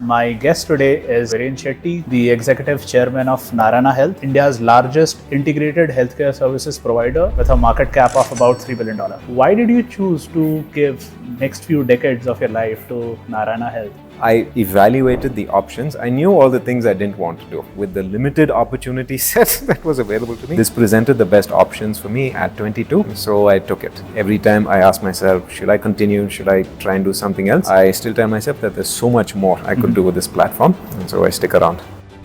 My guest today is Viren Shetty, the Executive Chairman of Narayana Health, India's largest integrated healthcare services provider with a market cap of about $3 billion. Why did you choose to give next few decades of your life to Narayana Health? I evaluated the options. I knew all the things I didn't want to do. With the limited opportunity set that was available to me, this presented the best options for me at 22, so I took it. Every time I ask myself, should I continue? Should I try and do something else? I still tell myself that there's so much more I could do with this platform, and so I stick around.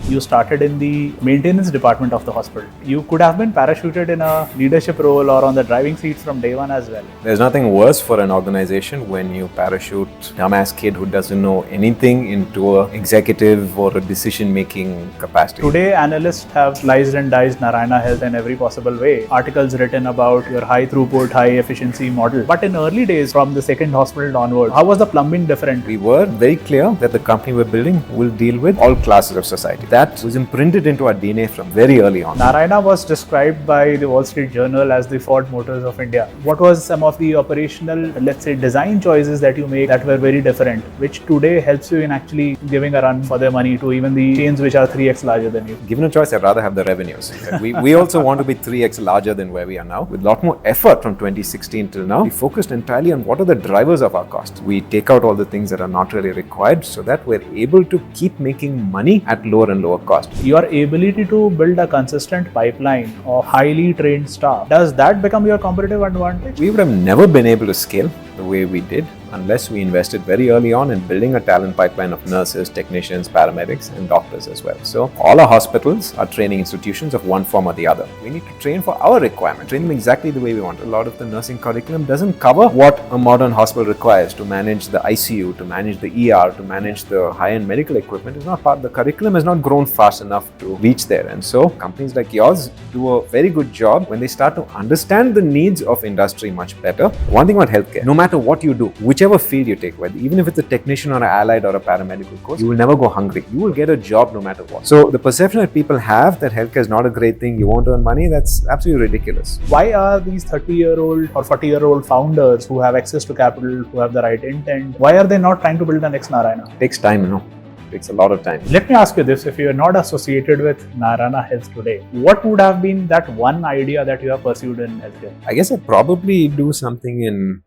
You started in the maintenance department of the hospital. You could have been parachuted in a leadership role or on the driving seat from day one as well. There's nothing worse for an organization when you parachute a dumbass kid who doesn't know anything into an executive or a decision-making capacity. Today, analysts have sliced and diced Narayana Health in every possible way. Articles written about your high throughput, high efficiency model. But in early days, from the second hospital onward, how was the plumbing different? We were very clear that the company we're building will deal with all classes of society. That was imprinted into our DNA from very early on. Narayana was described by the Wall Street Journal as the Ford Motors of India. What was some of the operational, let's say, design choices that you make that were very different, which today helps you in actually giving a run for their money to even the chains which are 3x larger than you? Given a choice, I'd rather have the revenues. We also want to be 3x larger than where we are now. With a lot more effort from 2016 till now, we focused entirely on what are the drivers of our cost. We take out all the things that are not really required so that we're able to keep making money at lower and lower cost. Your ability to build a consistent pipeline of highly trained staff, does that become your competitive advantage? We would have never been able to scale the way we did unless we invested very early on in building a talent pipeline of nurses, technicians, paramedics, and doctors as well. So all our hospitals are training institutions of one form or the other. We need to train for our requirement, train them exactly the way we want. A lot of the nursing curriculum doesn't cover what a modern hospital requires to manage the ICU, to manage the ER, to manage the high-end medical equipment. It's not part of the curriculum, has not grown fast enough to reach there. And so companies like yours do a very good job when they start to understand the needs of industry much better. One thing about healthcare, no matter what you do, whichever field you take, whether even if it's a technician or an allied or a paramedical course, you will never go hungry. You will get a job no matter what. So the perception that people have that healthcare is not a great thing, you won't earn money, that's absolutely ridiculous. Why are these 30-year-old or 40-year-old founders who have access to capital, who have the right intent, why are they not trying to build the next Narayana? It takes time, It takes a lot of time. Let me ask you this, if you are not associated with Narayana Health today, what would have been that one idea that you have pursued in healthcare? I guess I'd probably do something in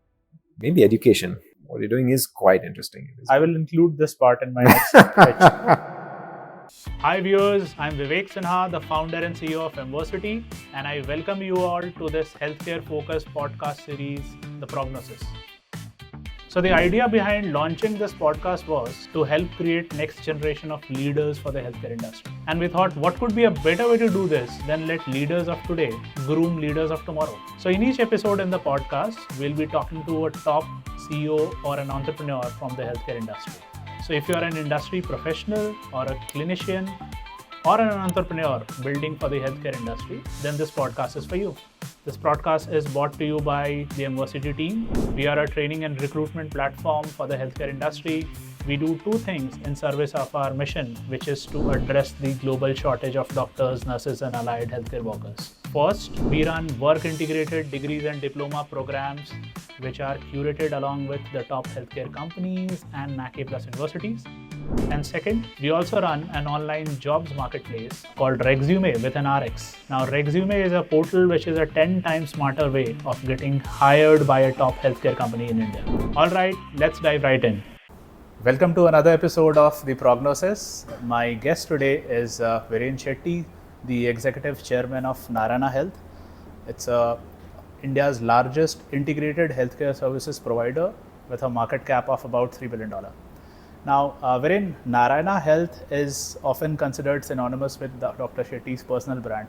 maybe education. What you're doing is quite interesting. I will include this part in my next pitch. Hi viewers, I'm Vivek Sinha, the founder and CEO of Emversity, and I welcome you all to this healthcare-focused podcast series, The Prognosis. So the idea behind launching this podcast was to help create next generation of leaders for the healthcare industry. And we thought, what could be a better way to do this than let leaders of today groom leaders of tomorrow? So in each episode in the podcast, we'll be talking to a top CEO or an entrepreneur from the healthcare industry. So if you're an industry professional or a clinician or an entrepreneur building for the healthcare industry, then this podcast is for you. This podcast is brought to you by the Emversity team. We are a training and recruitment platform for the healthcare industry. We do two things in service of our mission, which is to address the global shortage of doctors, nurses, and allied healthcare workers. First, we run work-integrated degrees and diploma programs, which are curated along with the top healthcare companies and NAC A+ universities. And second, we also run an online jobs marketplace called Resume with an RX. Now, Resume is a portal which is a 10 times smarter way of getting hired by a top healthcare company in India. All right, let's dive right in. Welcome to another episode of The Prognosis. My guest today is Viren Shetty, the Executive Chairman of Narayana Health. It's India's largest integrated healthcare services provider with a market cap of about $3 billion. Now, Viren, Narayana Health is often considered synonymous with Dr. Shetty's personal brand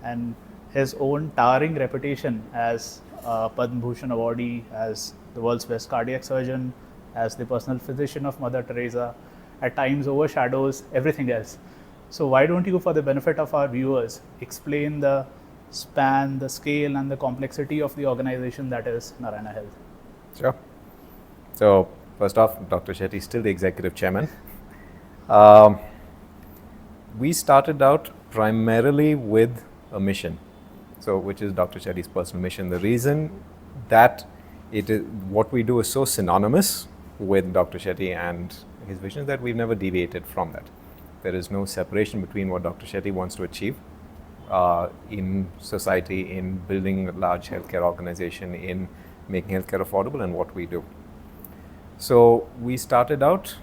and his own towering reputation as Padma Bhushan awardee, as the world's best cardiac surgeon, as the personal physician of Mother Teresa, at times overshadows everything else. So why don't you, for the benefit of our viewers, explain the span, the scale and the complexity of the organization that is Narayana Health? Sure. So first off, Dr. Shetty is still the executive chairman. We started out primarily with a mission, which is Dr. Shetty's personal mission. The reason that what we do is so synonymous with Dr. Shetty and His vision is that we've never deviated from that. There is no separation between what Dr. Shetty wants to achieve in society, in building a large healthcare organization, in making healthcare affordable, and what we do. So we started out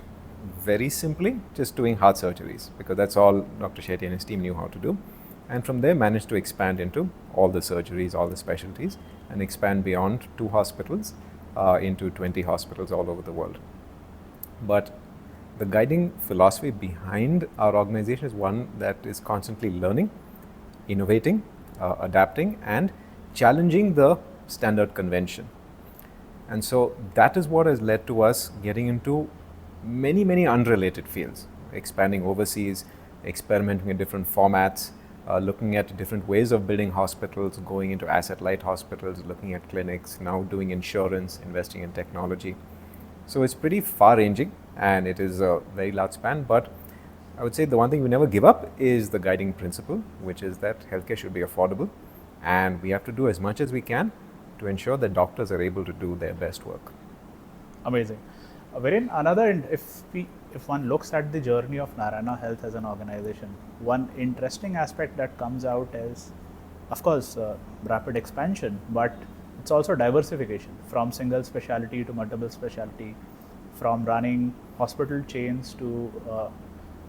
very simply just doing heart surgeries, because that's all Dr. Shetty and his team knew how to do. And from there managed to expand into all the surgeries, all the specialties, and expand beyond 2 hospitals into 20 hospitals all over the world. But the guiding philosophy behind our organization is one that is constantly learning, innovating, adapting, and challenging the standard convention. And so that is what has led to us getting into many unrelated fields, expanding overseas, experimenting in different formats, looking at different ways of building hospitals, going into asset-light hospitals, looking at clinics, now doing insurance, investing in technology. So it's pretty far-ranging, and it is a very large span, but I would say the one thing we never give up is the guiding principle, which is that healthcare should be affordable, and we have to do as much as we can to ensure that doctors are able to do their best work. Amazing. Wherein if one looks at the journey of Narayana Health as an organization, one interesting aspect that comes out is, of course, rapid expansion, but it's also diversification from single specialty to multiple specialty, from running hospital chains to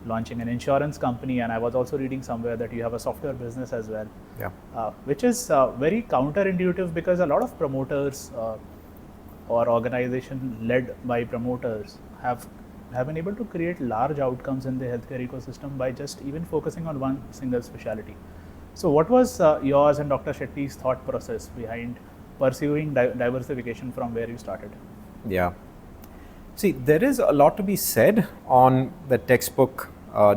launching an insurance company. And I was also reading somewhere that you have a software business as well, which is very counterintuitive, because a lot of promoters or organization led by promoters have been able to create large outcomes in the healthcare ecosystem by just even focusing on one single specialty. So what was yours and Dr. Shetty's thought process behind pursuing diversification from where you started? Yeah. See, there is a lot to be said on the textbook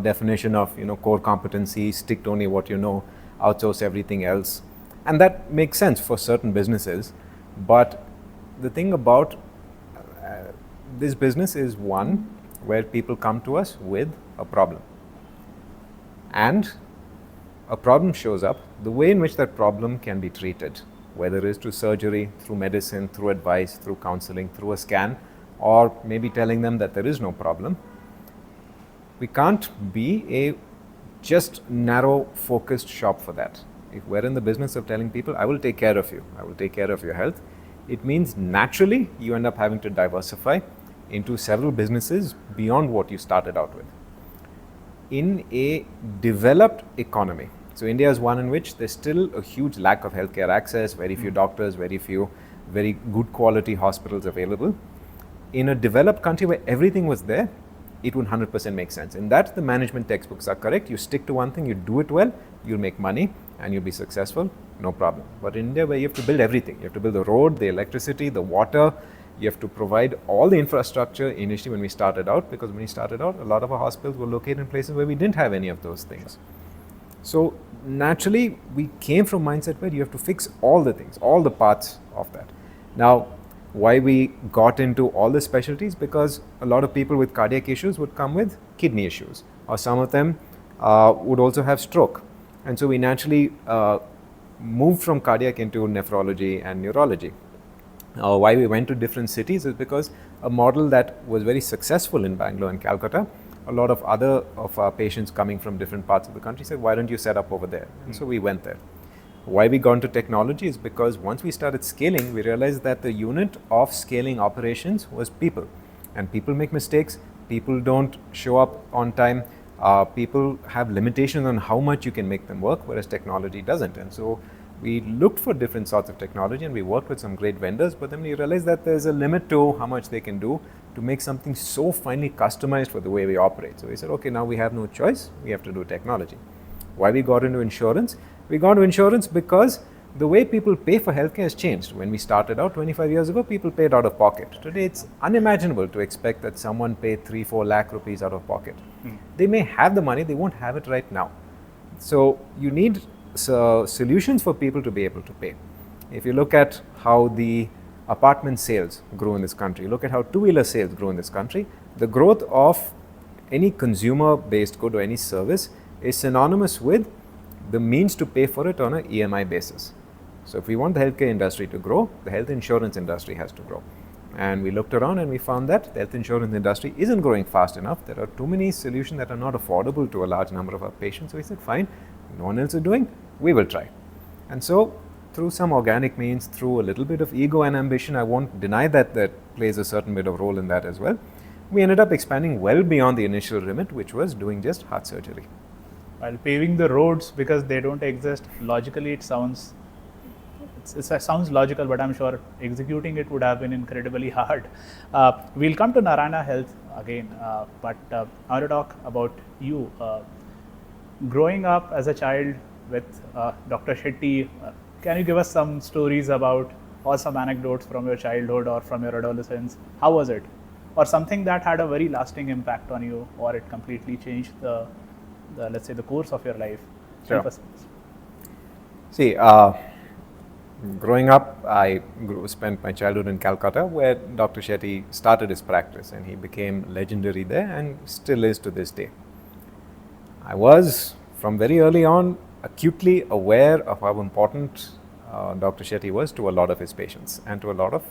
definition of core competency, stick to only what you know, outsource everything else, and that makes sense for certain businesses. But the thing about this business is one where people come to us with a problem, and a problem shows up. The way in which that problem can be treated, whether it is through surgery, through medicine, through advice, through counseling, through a scan, or maybe telling them that there is no problem. We can't be a just narrow focused shop for that. If we're in the business of telling people, I will take care of you, I will take care of your health, it means naturally you end up having to diversify into several businesses beyond what you started out with. In a developed economy, so India is one in which there's still a huge lack of healthcare access, very few doctors, very few very good quality hospitals available. In a developed country where everything was there, it would 100% make sense. In that, the management textbooks are correct. You stick to one thing, you do it well, you'll make money and you'll be successful, no problem. But in India, where you have to build everything, you have to build the road, the electricity, the water, you have to provide all the infrastructure initially when we started out, because when we started out, a lot of our hospitals were located in places where we didn't have any of those things. So naturally, we came from mindset where you have to fix all the things, all the parts of that. Now, why we got into all the specialties? Because a lot of people with cardiac issues would come with kidney issues, or some of them would also have stroke. And so we naturally moved from cardiac into nephrology and neurology. Why we went to different cities is because a model that was very successful in Bangalore and Calcutta, a lot of other of our patients coming from different parts of the country said, why don't you set up over there? And so we went there. Why we got into technology is because once we started scaling, we realized that the unit of scaling operations was people. And people make mistakes, people don't show up on time, people have limitations on how much you can make them work, whereas technology doesn't. And so we looked for different sorts of technology and we worked with some great vendors, but then we realized that there's a limit to how much they can do to make something so finely customized for the way we operate. So we said, okay, now we have no choice, we have to do technology. Why we got into insurance? We got into insurance because the way people pay for healthcare has changed. When we started out 25 years ago, people paid out of pocket. Today, it's unimaginable to expect that someone pay 3-4 lakh rupees out of pocket. They may have the money, they won't have it right now. So you need solutions for people to be able to pay. If you look at how the apartment sales grow in this country, look at how two-wheeler sales grow in this country, the growth of any consumer-based good or any service is synonymous with the means to pay for it on an EMI basis. So if we want the healthcare industry to grow, the health insurance industry has to grow. And we looked around and we found that the health insurance industry isn't growing fast enough. There are too many solutions that are not affordable to a large number of our patients. So we said, fine, no one else is doing, we will try. And so through some organic means, through a little bit of ego and ambition, I won't deny that plays a certain bit of role in that as well. We ended up expanding well beyond the initial remit, which was doing just heart surgery. While paving the roads because they don't exist, logically it sounds logical, but I'm sure executing it would have been incredibly hard. We'll come to Narayana Health again, but I want to talk about you. Growing up as a child with Dr. Shetty, can you give us some stories about or some anecdotes from your childhood or from your adolescence? How was it? Or something that had a very lasting impact on you, or it completely changed the let's say the course of your life? Sure. Help us. See, growing up, I spent my childhood in Calcutta, where Dr. Shetty started his practice, and he became legendary there and still is to this day. I was, from very early on, acutely aware of how important Dr. Shetty was to a lot of his patients and to a lot of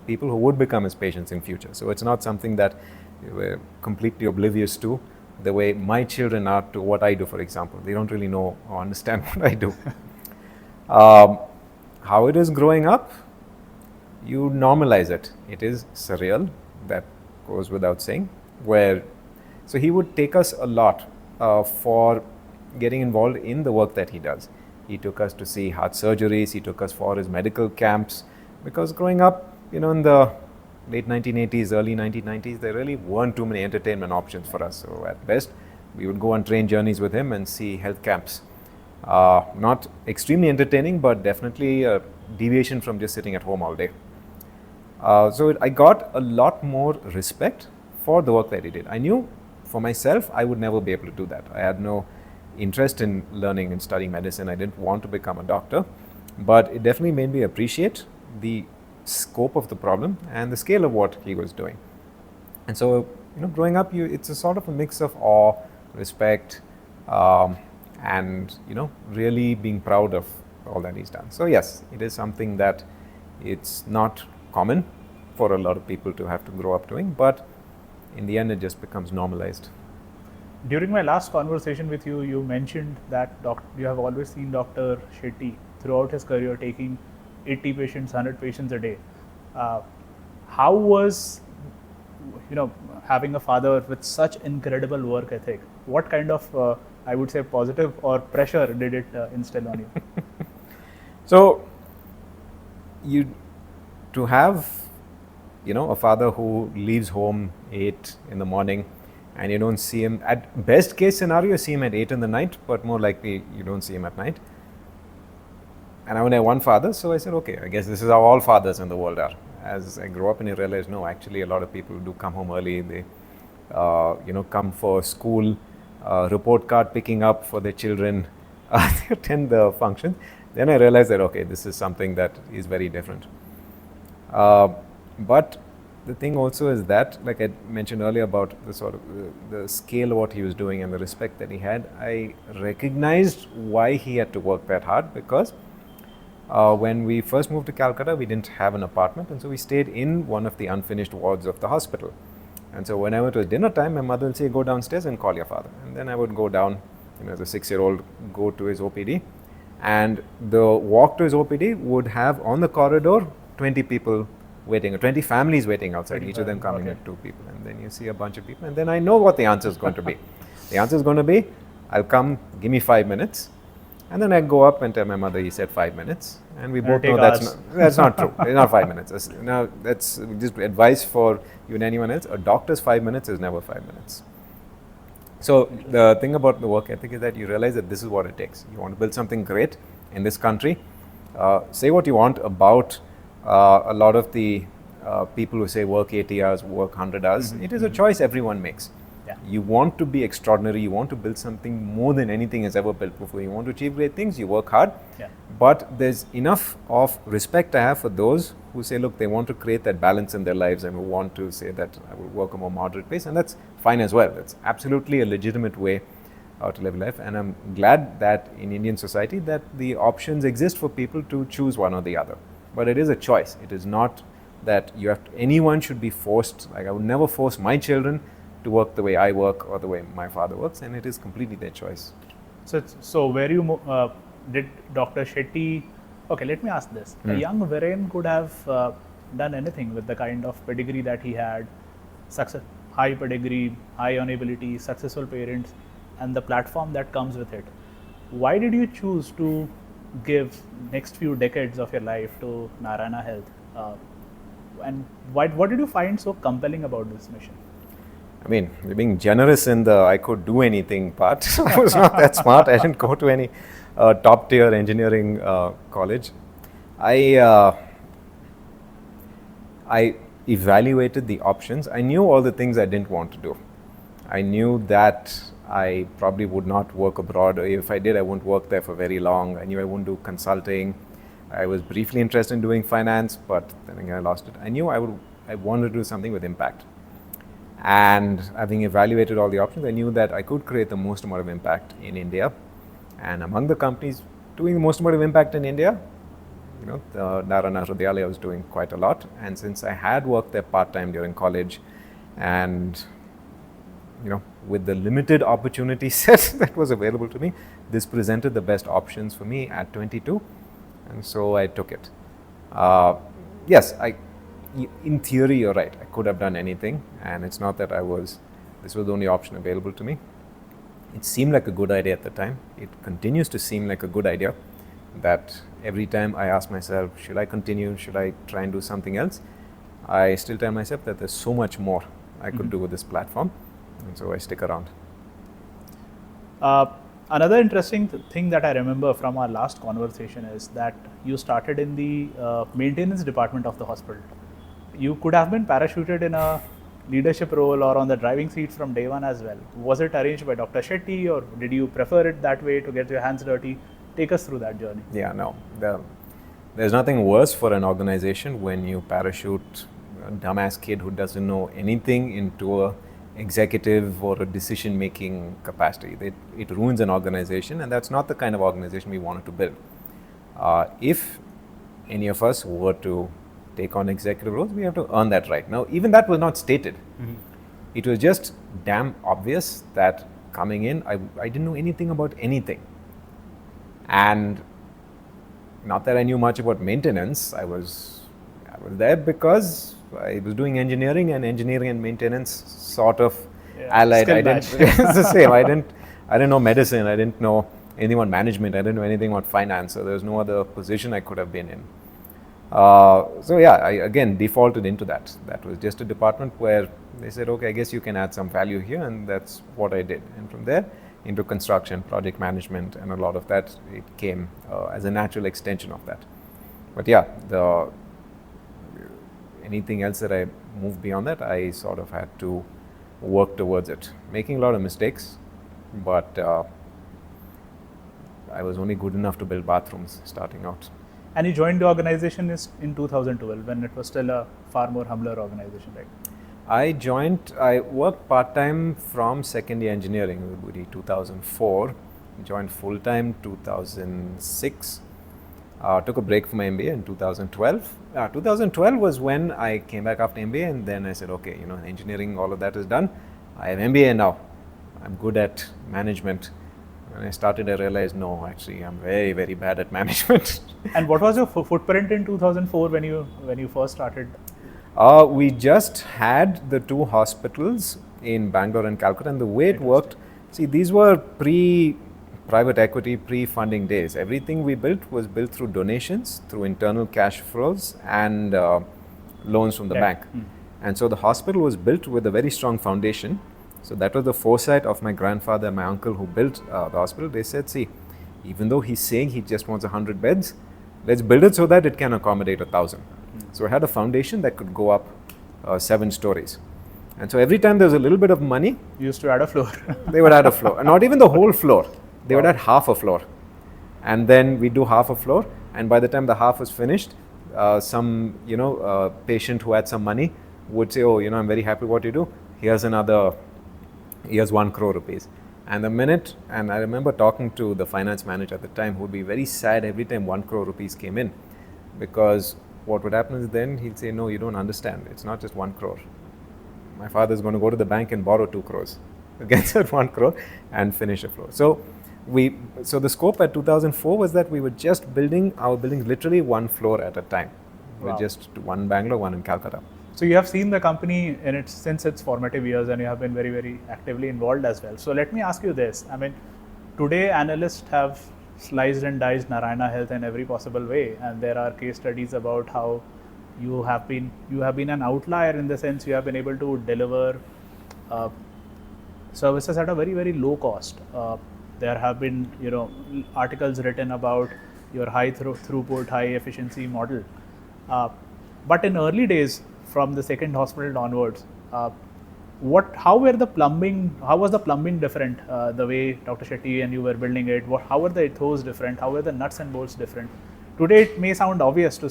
people who would become his patients in future. So it's not something that we're completely oblivious to, the way my children are to what I do, for example. They don't really know or understand what I do. How it is growing up, you normalize it. It is surreal, that goes without saying. So he would take us a lot for getting involved in the work that he does. He took us to see heart surgeries, he took us for his medical camps, because growing up, in the late 1980s, early 1990s, there really weren't too many entertainment options for us. So at best, we would go on train journeys with him and see health camps. Not extremely entertaining, but definitely a deviation from just sitting at home all day. So I got a lot more respect for the work that he did. I knew for myself, I would never be able to do that. I had no interest in learning and studying medicine. I didn't want to become a doctor, but it definitely made me appreciate the scope of the problem and the scale of what he was doing. And so, growing up, it's a sort of a mix of awe, respect, and really being proud of all that he's done. So yes, it is something that it's not common for a lot of people to have to grow up doing, but in the end, it just becomes normalized. During my last conversation with you, you mentioned that you have always seen Dr. Shetty throughout his career taking 80 patients, 100 patients a day. How was, having a father with such incredible work ethic? What kind of, I would say, positive or pressure did it instill on you? So, to have, a father who leaves home 8 in the morning, and you don't see him, at best case scenario, you see him at 8 in the night, but more likely you don't see him at night. And I only have one father, so I said, okay, I guess this is how all fathers in the world are. As I grew up and I realized, no, actually a lot of people do come home early. They, come for school, report card picking up for their children, they attend the function. Then I realized that, okay, this is something that is very different. But the thing also is that, like I mentioned earlier about the sort of the scale of what he was doing and the respect that he had, I recognized why he had to work that hard, because when we first moved to Calcutta, we didn't have an apartment, and so we stayed in one of the unfinished wards of the hospital. And so whenever it was dinner time, my mother would say, go downstairs and call your father. And then I would go down, as a 6-year-old, go to his OPD. And the walk to his OPD would have on the corridor 20 people waiting, or 20 families waiting outside, each of them coming with 2 people. And then you see a bunch of people, and then I know what the answer is going to be. The answer is going to be, I'll come, give me 5 minutes. And then I go up and tell my mother, he said 5 minutes. And we both know that's not true. It's not 5 minutes. Now, that's just advice for you and anyone else. A doctor's 5 minutes is never 5 minutes. So the thing about the work ethic is that you realize that this is what it takes. You want to build something great in this country. Say what you want about a lot of the people who say work 80 hours, work 100 hours. It is a choice everyone makes. Yeah. You want to be extraordinary, you want to build something more than anything has ever built before. You want to achieve great things, you work hard. Yeah. But there's enough of respect I have for those who say, look, they want to create that balance in their lives and who want to say that I will work a more moderate pace, and that's fine as well. That's absolutely a legitimate way to live life, and I'm glad that in Indian society that the options exist for people to choose one or the other. But it is a choice. It is not that anyone should be forced. Like I would never force my children to work the way I work or the way my father works, and it is completely their choice. So where did Dr. Shetty? Okay, let me ask this: a young Viren could have done anything with the kind of pedigree that he had, high pedigree, high on ability, successful parents, and the platform that comes with it. Why did you choose to give next few decades of your life to Narayana Health? And what did you find so compelling about this mission? I mean, being generous in the I could do anything part was not that smart. I didn't go to any top tier engineering college. I evaluated the options. I knew all the things I didn't want to do. I knew that I probably would not work abroad. If I did, I wouldn't work there for very long. I knew I wouldn't do consulting. I was briefly interested in doing finance, but then again I lost it. I knew I wanted to do something with impact. And having evaluated all the options, I knew that I could create the most amount of impact in India. And among the companies doing the most amount of impact in India, the Narayana Health was doing quite a lot. And since I had worked there part-time during college, and with the limited opportunity set that was available to me, this presented the best options for me at 22. And so I took it. Yes, in theory, you're right. I could have done anything, and it's not that this was the only option available to me. It seemed like a good idea at the time. It continues to seem like a good idea, that every time I ask myself, should I continue? Should I try and do something else? I still tell myself that there's so much more I could do with this platform, and so I stick around. Another interesting thing that I remember from our last conversation is that you started in the maintenance department of the hospital. You could have been parachuted in a leadership role or on the driving seat from day one as well. Was it arranged by Dr. Shetty, or did you prefer it that way to get your hands dirty? Take us through that journey. Yeah, no. There's nothing worse for an organization when you parachute a dumbass kid who doesn't know anything into a executive or a decision-making capacity. It ruins an organization, and that's not the kind of organization we wanted to build. If any of us were to take on executive roles, we have to earn that right. Now, even that was not stated. It was just damn obvious that coming in, I didn't know anything about anything. And not that I knew much about maintenance. I was there because I was doing engineering, and maintenance sort of allied. It's the same. I didn't know medicine. I didn't know anything about management. I didn't know anything about finance. So there was no other position I could have been in. So yeah, I again defaulted into that. That was just a department where they said, okay, I guess you can add some value here, and that's what I did. And from there into construction, project management, and a lot of that, it came as a natural extension of that. But yeah, anything else that I moved beyond that, I sort of had to work towards it, making a lot of mistakes, but I was only good enough to build bathrooms starting out. And you joined the organization in 2012, when it was still a far more humbler organization, right? I worked part-time from second year engineering, 2004, joined full-time 2006, took a break from my MBA in 2012. 2012 was when I came back after MBA, and then I said, okay, engineering, all of that is done. I have MBA now. I'm good at management. When I started, I realized, no, actually, I'm very, very bad at management. And what was your footprint in 2004 when you first started? We just had the two hospitals in Bangalore and Calcutta, and the way it worked, see, these were private equity, pre-funding days. Everything we built was built through donations, through internal cash flows, and loans from the bank. And so the hospital was built with a very strong foundation. So that was the foresight of my grandfather and my uncle who built the hospital. They said, see, even though he's saying he just wants 100 beds, let's build it so that it can accommodate 1,000. So I had a foundation that could go up 7 stories. And so every time there was a little bit of money, you used to add a floor. They would add a floor. Not even the whole floor. They would add half a floor. And then we do half a floor. And by the time the half was finished, some patient who had some money would say, oh, I'm very happy what you do. Here's 1 crore rupees. And I remember talking to the finance manager at the time, who would be very sad every time 1 crore rupees came in, because what would happen is then he'll say, no, you don't understand. It's not just 1 crore. My father's going to go to the bank and borrow 2 crores against that 1 crore and finish a floor. So the scope at 2004 was that we were just building our buildings literally 1 floor at a time. Wow. We're just 1 Bangalore, 1 in Calcutta. So you have seen the company since its formative years, and you have been very, very actively involved as well. So let me ask you this. I mean, today analysts have sliced and diced Narayana Health in every possible way, and there are case studies about how you have been an outlier in the sense you have been able to deliver services at a very, very low cost. There have been articles written about your high throughput, high efficiency model. But in early days, from the second hospital onwards, how was the plumbing different? The way Dr. Shetty and you were building it, how were the ethos different? How were the nuts and bolts different? Today it may sound obvious to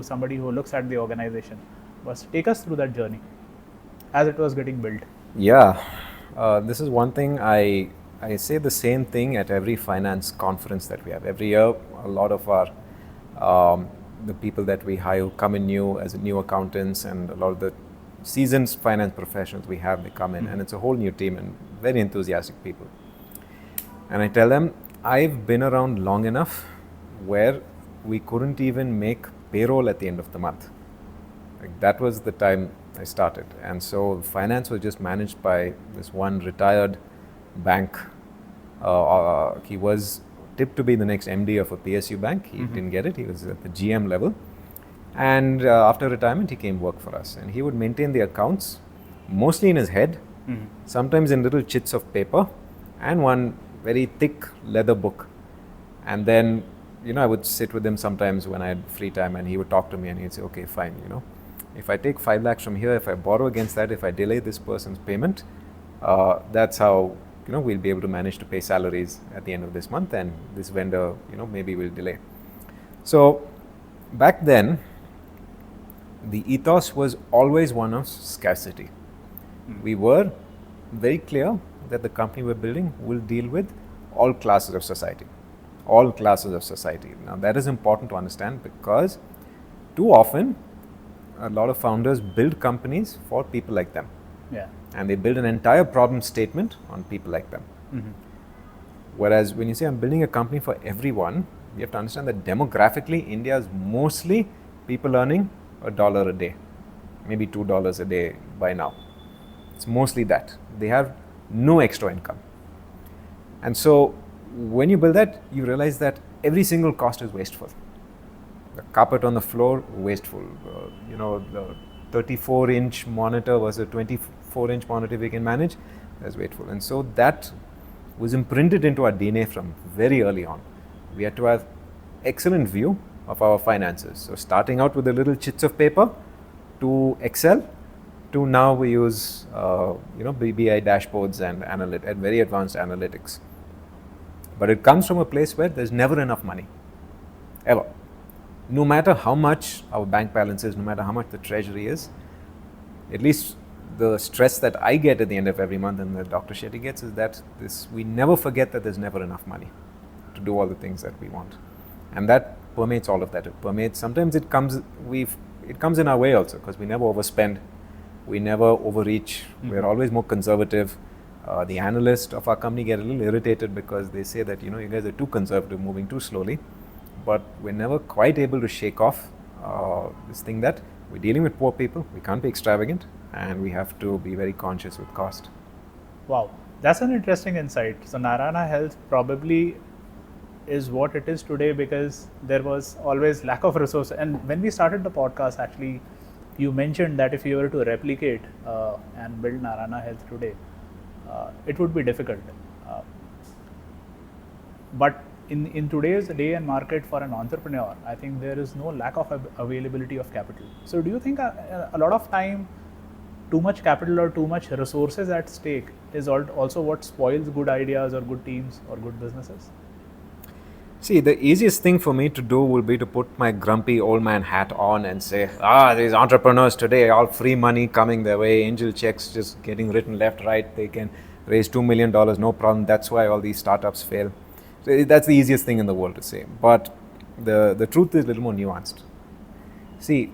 somebody who looks at the organization, but take us through that journey as it was getting built. Yeah, this is one thing I say the same thing at every finance conference that we have. Every year, a lot of our the people that we hire come in new as new accountants, and a lot of the seasoned finance professionals we have, they come in, and it's a whole new team and very enthusiastic people. And I tell them, I've been around long enough where we couldn't even make payroll at the end of the month. Like, that was the time I started. And so finance was just managed by this one retired bank. He was tipped to be the next MD of a PSU bank. He didn't get it. He was at the GM level. And after retirement, he came work for us. And he would maintain the accounts mostly in his head, sometimes in little chits of paper, and one very thick leather book. And then, I would sit with him sometimes when I had free time, and he would talk to me and he'd say, okay, fine, if I take 5 lakhs from here, if I borrow against that, if I delay this person's payment, that's how we'll be able to manage to pay salaries at the end of this month, and this vendor, maybe will delay. So back then, the ethos was always one of scarcity. We were very clear that the company we're building will deal with all classes of society. All classes of society. Now that is important to understand, because too often a lot of founders build companies for people like them. Yeah. And they build an entire problem statement on people like them. Whereas when you say I'm building a company for everyone, you have to understand that demographically India is mostly people earning $1 a day, maybe $2 a day by now. It's mostly that. They have no extra income. And so when you build that, you realize that every single cost is wasteful. The carpet on the floor, wasteful. The 34-inch monitor versus a 24-inch monitor we can manage, that's wasteful. And so that was imprinted into our DNA from very early on. We had to have excellent view of our finances. So starting out with the little chits of paper to Excel, to now we use BI dashboards and very advanced analytics. But it comes from a place where there's never enough money, ever. No matter how much our bank balance is, no matter how much the treasury is, at least the stress that I get at the end of every month and that Dr. Shetty gets is that we never forget that there's never enough money to do all the things that we want. And that permeates all of that. It permeates, sometimes it comes in our way also, because we never overspend, we never overreach, we're always more conservative. The analysts of our company get a little irritated because they say that, you guys are too conservative, moving too slowly. But we're never quite able to shake off this thing that we're dealing with poor people, we can't be extravagant, and we have to be very conscious with cost. Wow, that's an interesting insight. So Narayana Health probably is what it is today because there was always lack of resources. And when we started the podcast, actually, you mentioned that if you were to replicate and build Narayana Health today, it would be difficult. But in today's day and market for an entrepreneur, I think there is no lack of availability of capital. So do you think a lot of time, too much capital or too much resources at stake is also what spoils good ideas or good teams or good businesses? See, the easiest thing for me to do will be to put my grumpy old man hat on and say, these entrepreneurs today, all free money coming their way, angel checks just getting written left, right, they can raise $2 million, no problem, that's why all these startups fail. So that's the easiest thing in the world to say. But the truth is a little more nuanced. See,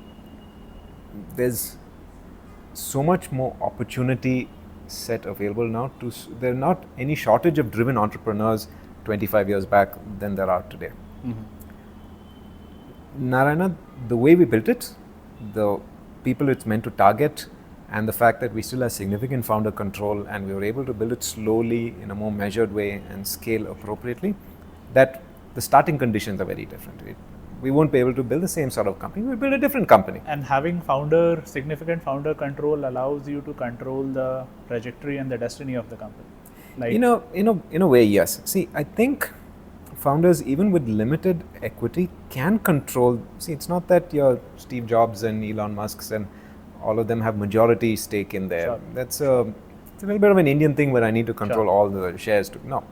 there's so much more opportunity set available now. There are not any shortage of driven entrepreneurs 25 years back than there are today. Narayana, the way we built it, the people it's meant to target, and the fact that we still have significant founder control and we were able to build it slowly in a more measured way and scale appropriately, that the starting conditions are very different. We won't be able to build the same sort of company. We'll build a different company. And having significant founder control allows you to control the trajectory and the destiny of the company. Like, in a way, yes. See, I think founders, even with limited equity, can control. See, it's not that your Steve Jobs and Elon Musk's and all of them have majority stake in there. Sure. It's a little bit of an Indian thing where I need to control all the shares. No.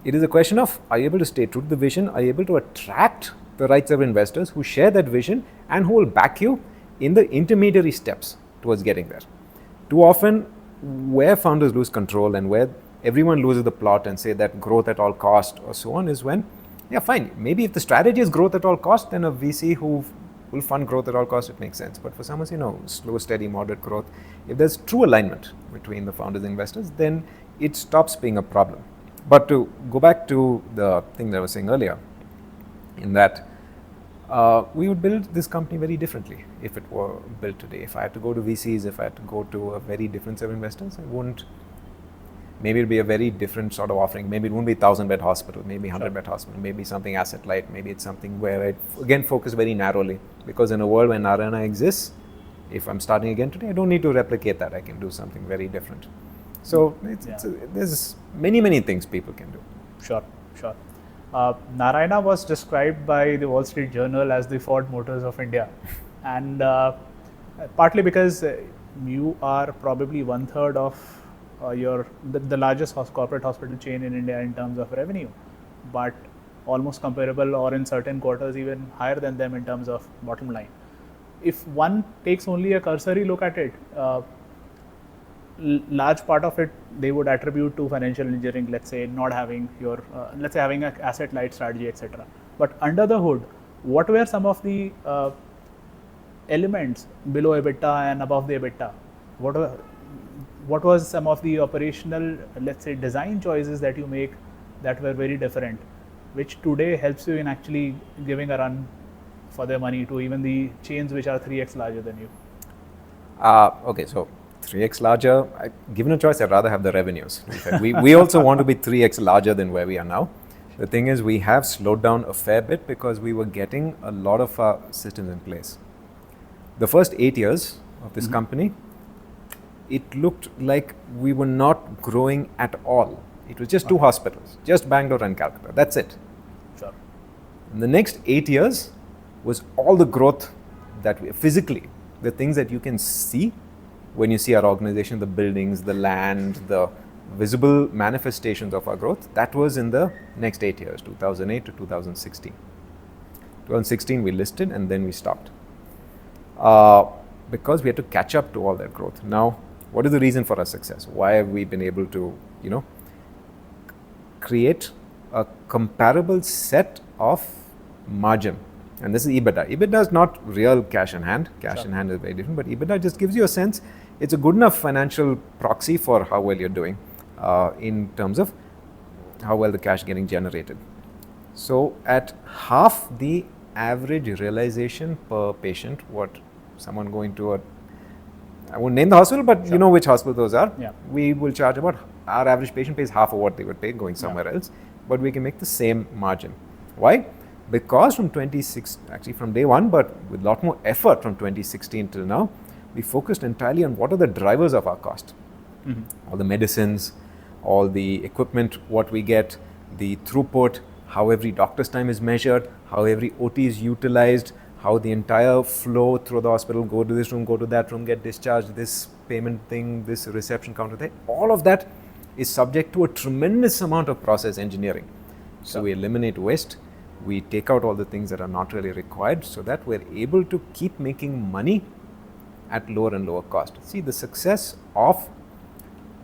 It is a question of, are you able to stay true to the vision? Are you able to attract the right set of investors who share that vision and who will back you in the intermediary steps towards getting there? Too often, where founders lose control and where everyone loses the plot and say that growth at all cost or so on is when, yeah, fine. Maybe if the strategy is growth at all cost, then a VC who will fund growth at all cost, it makes sense. But for someone, slow, steady, moderate growth, if there's true alignment between the founders and investors, then it stops being a problem. But to go back to the thing that I was saying earlier, in that we would build this company very differently if it were built today. If I had to go to VCs, if I had to go to a very different set of investors, I wouldn't. Maybe it'd be a very different sort of offering. Maybe it wouldn't be 1,000-bed hospital, maybe 100-bed hospital, maybe something asset light, maybe it's something where I again focus very narrowly. Because in a world where Narayana exists, if I'm starting again today, I don't need to replicate that. I can do something very different. So there's many things people can do. Sure. Narayana was described by the Wall Street Journal as the Ford Motors of India, and partly because you are probably 1/3 of the largest corporate hospital chain in India in terms of revenue, but almost comparable or in certain quarters even higher than them in terms of bottom line. If one takes only a cursory look at it, large part of it they would attribute to financial engineering, let's say not having having an asset light strategy, etc. But under the hood, what were some of the elements below EBITDA and above the EBITDA? What was some of the operational, let's say, design choices that you make that were very different, which today helps you in actually giving a run for their money to even the chains which are 3x larger than you? Okay, so 3x larger, given a choice, I'd rather have the revenues. We also want to be 3x larger than where we are now. The thing is, we have slowed down a fair bit because we were getting a lot of our systems in place. The first 8 years of this company, it looked like we were not growing at all. It was just 2 hospitals, just Bangalore and Calcutta. That's it. Sure. And the next 8 years was all the growth that we physically, the things that you can see when you see our organization, the buildings, the land, the visible manifestations of our growth. That was in the next 8 years, 2008 to 2016. 2016 we listed and then we stopped because we had to catch up to all that growth. Now, what is the reason for our success? Why have we been able to, create a comparable set of margin? And this is EBITDA. EBITDA is not real cash in hand. Cash in hand is very different, but EBITDA just gives you a sense. It's a good enough financial proxy for how well you're doing in terms of how well the cash is getting generated. So at half the average realization per patient, what someone going to I won't name the hospital, but you know which hospital those are. Yeah. We will charge about, our average patient pays half of what they would pay going somewhere else, but we can make the same margin. Why? Because from day one, but with a lot more effort from 2016 till now, we focused entirely on what are the drivers of our cost. All the medicines, all the equipment, what we get, the throughput, how every doctor's time is measured, how every OT is utilized, how the entire flow through the hospital, go to this room, go to that room, get discharged, this payment thing, this reception counter thing, all of that is subject to a tremendous amount of process engineering. So we eliminate waste, we take out all the things that are not really required so that we're able to keep making money at lower and lower cost. See, the success of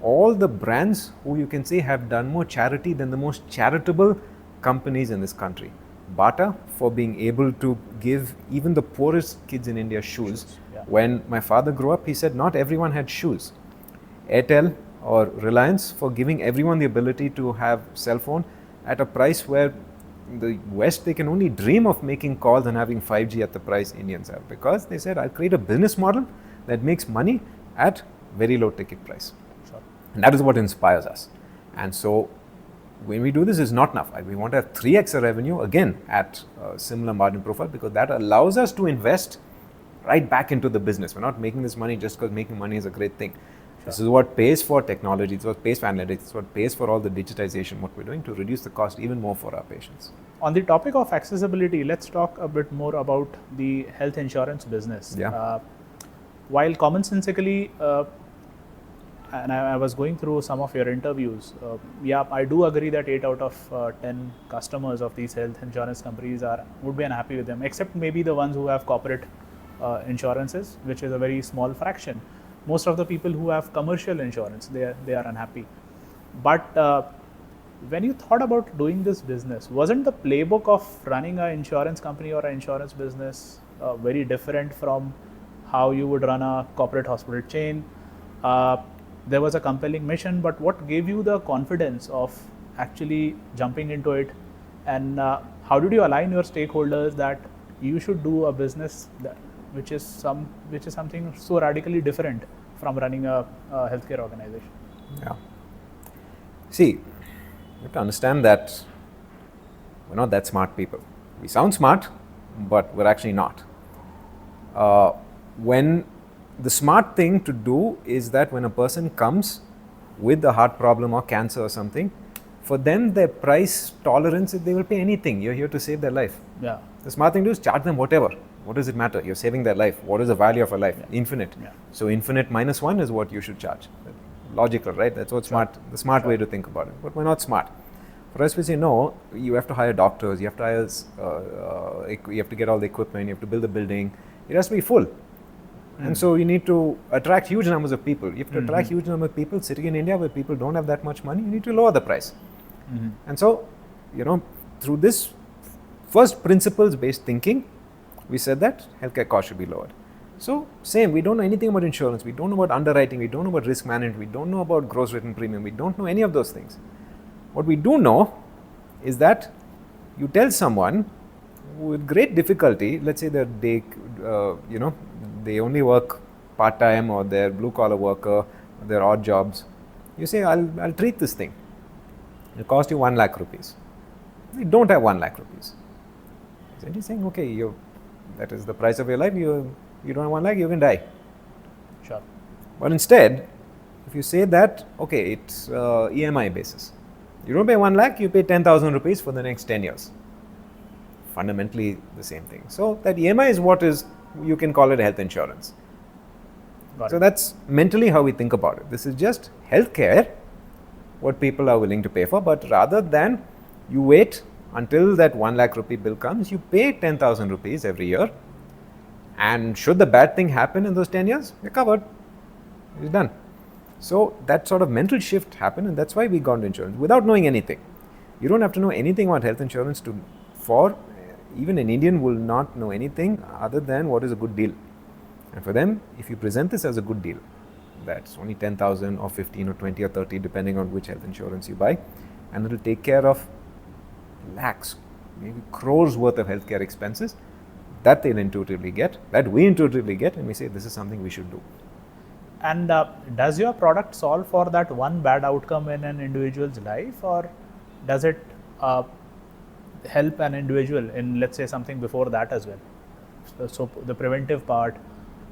all the brands who you can say have done more charity than the most charitable companies in this country. Bata for being able to give even the poorest kids in India shoes. Yeah. When my father grew up, he said not everyone had shoes. Airtel or Reliance for giving everyone the ability to have cell phone at a price where in the West they can only dream of making calls and having 5G at the price Indians have, because they said I'll create a business model that makes money at very low ticket price. Sure. And that is what inspires us. And so when we do this, it's not enough. We want to have 3x the revenue again at a similar margin profile, because that allows us to invest right back into the business. We're not making this money just because making money is a great thing. Sure. This is what pays for technology, it's what pays for analytics, it's what pays for all the digitization, what we're doing to reduce the cost even more for our patients. On the topic of accessibility, let's talk a bit more about the health insurance business. Yeah. While commonsensically, and I was going through some of your interviews, I do agree that 8 out of 10 customers of these health insurance companies would be unhappy with them, except maybe the ones who have corporate insurances, which is a very small fraction. Most of the people who have commercial insurance, they are unhappy. But when you thought about doing this business, wasn't the playbook of running an insurance company or an insurance business very different from how you would run a corporate hospital chain? There was a compelling mission, but what gave you the confidence of actually jumping into it? And how did you align your stakeholders that you should do a business which is something so radically different from running a healthcare organization? Yeah. See, you have to understand that we're not that smart people. We sound smart, but we're actually not. When the smart thing to do is that when a person comes with a heart problem or cancer or something, for them their price tolerance, they will pay anything. You're here to save their life. Yeah. The smart thing to do is charge them whatever. What does it matter? You're saving their life. What is the value of a life? Yeah. Infinite. Yeah. So infinite minus 1 is what you should charge. Logical, right? That's what the smart way to think about it. But we're not smart. For us, we say no. You have to hire doctors. You have to hire. You have to get all the equipment. You have to build a building. It has to be full. And so you need to attract huge numbers of people. You have to attract huge number of people. Sitting in India where people don't have that much money, you need to lower the price. And so, through this first principles-based thinking, we said that healthcare costs should be lowered. So same, we don't know anything about insurance, we don't know about underwriting, we don't know about risk management, we don't know about gross written premium, we don't know any of those things. What we do know is that you tell someone with great difficulty, let's say that they only work part-time or they're blue-collar worker, they're odd jobs. You say, I'll treat this thing. It'll cost you 1 lakh rupees. You don't have 1 lakh rupees. So you're saying, okay, that is the price of your life, you don't have 1 lakh, you can die. Sure. But instead, if you say that, okay, it's EMI basis. You don't pay 1 lakh, you pay 10,000 rupees for the next 10 years. Fundamentally the same thing. So that EMI is what is, you can call it health insurance. So that's mentally how we think about it. This is just healthcare, what people are willing to pay for, but rather than you wait until that 1 lakh rupee bill comes, you pay 10,000 rupees every year, and should the bad thing happen in those 10 years, you're covered. It's done. So that sort of mental shift happened, and that's why we got into insurance without knowing anything. You don't have to know anything about health insurance even an Indian will not know anything other than what is a good deal. And for them, if you present this as a good deal, that's only 10,000 or 15 or 20 or 30 depending on which health insurance you buy, and it will take care of lakhs, maybe crores worth of healthcare expenses that they'll intuitively get, that we intuitively get, and we say this is something we should do. And does your product solve for that one bad outcome in an individual's life, or does it help an individual in, let's say, something before that as well? So the preventive part,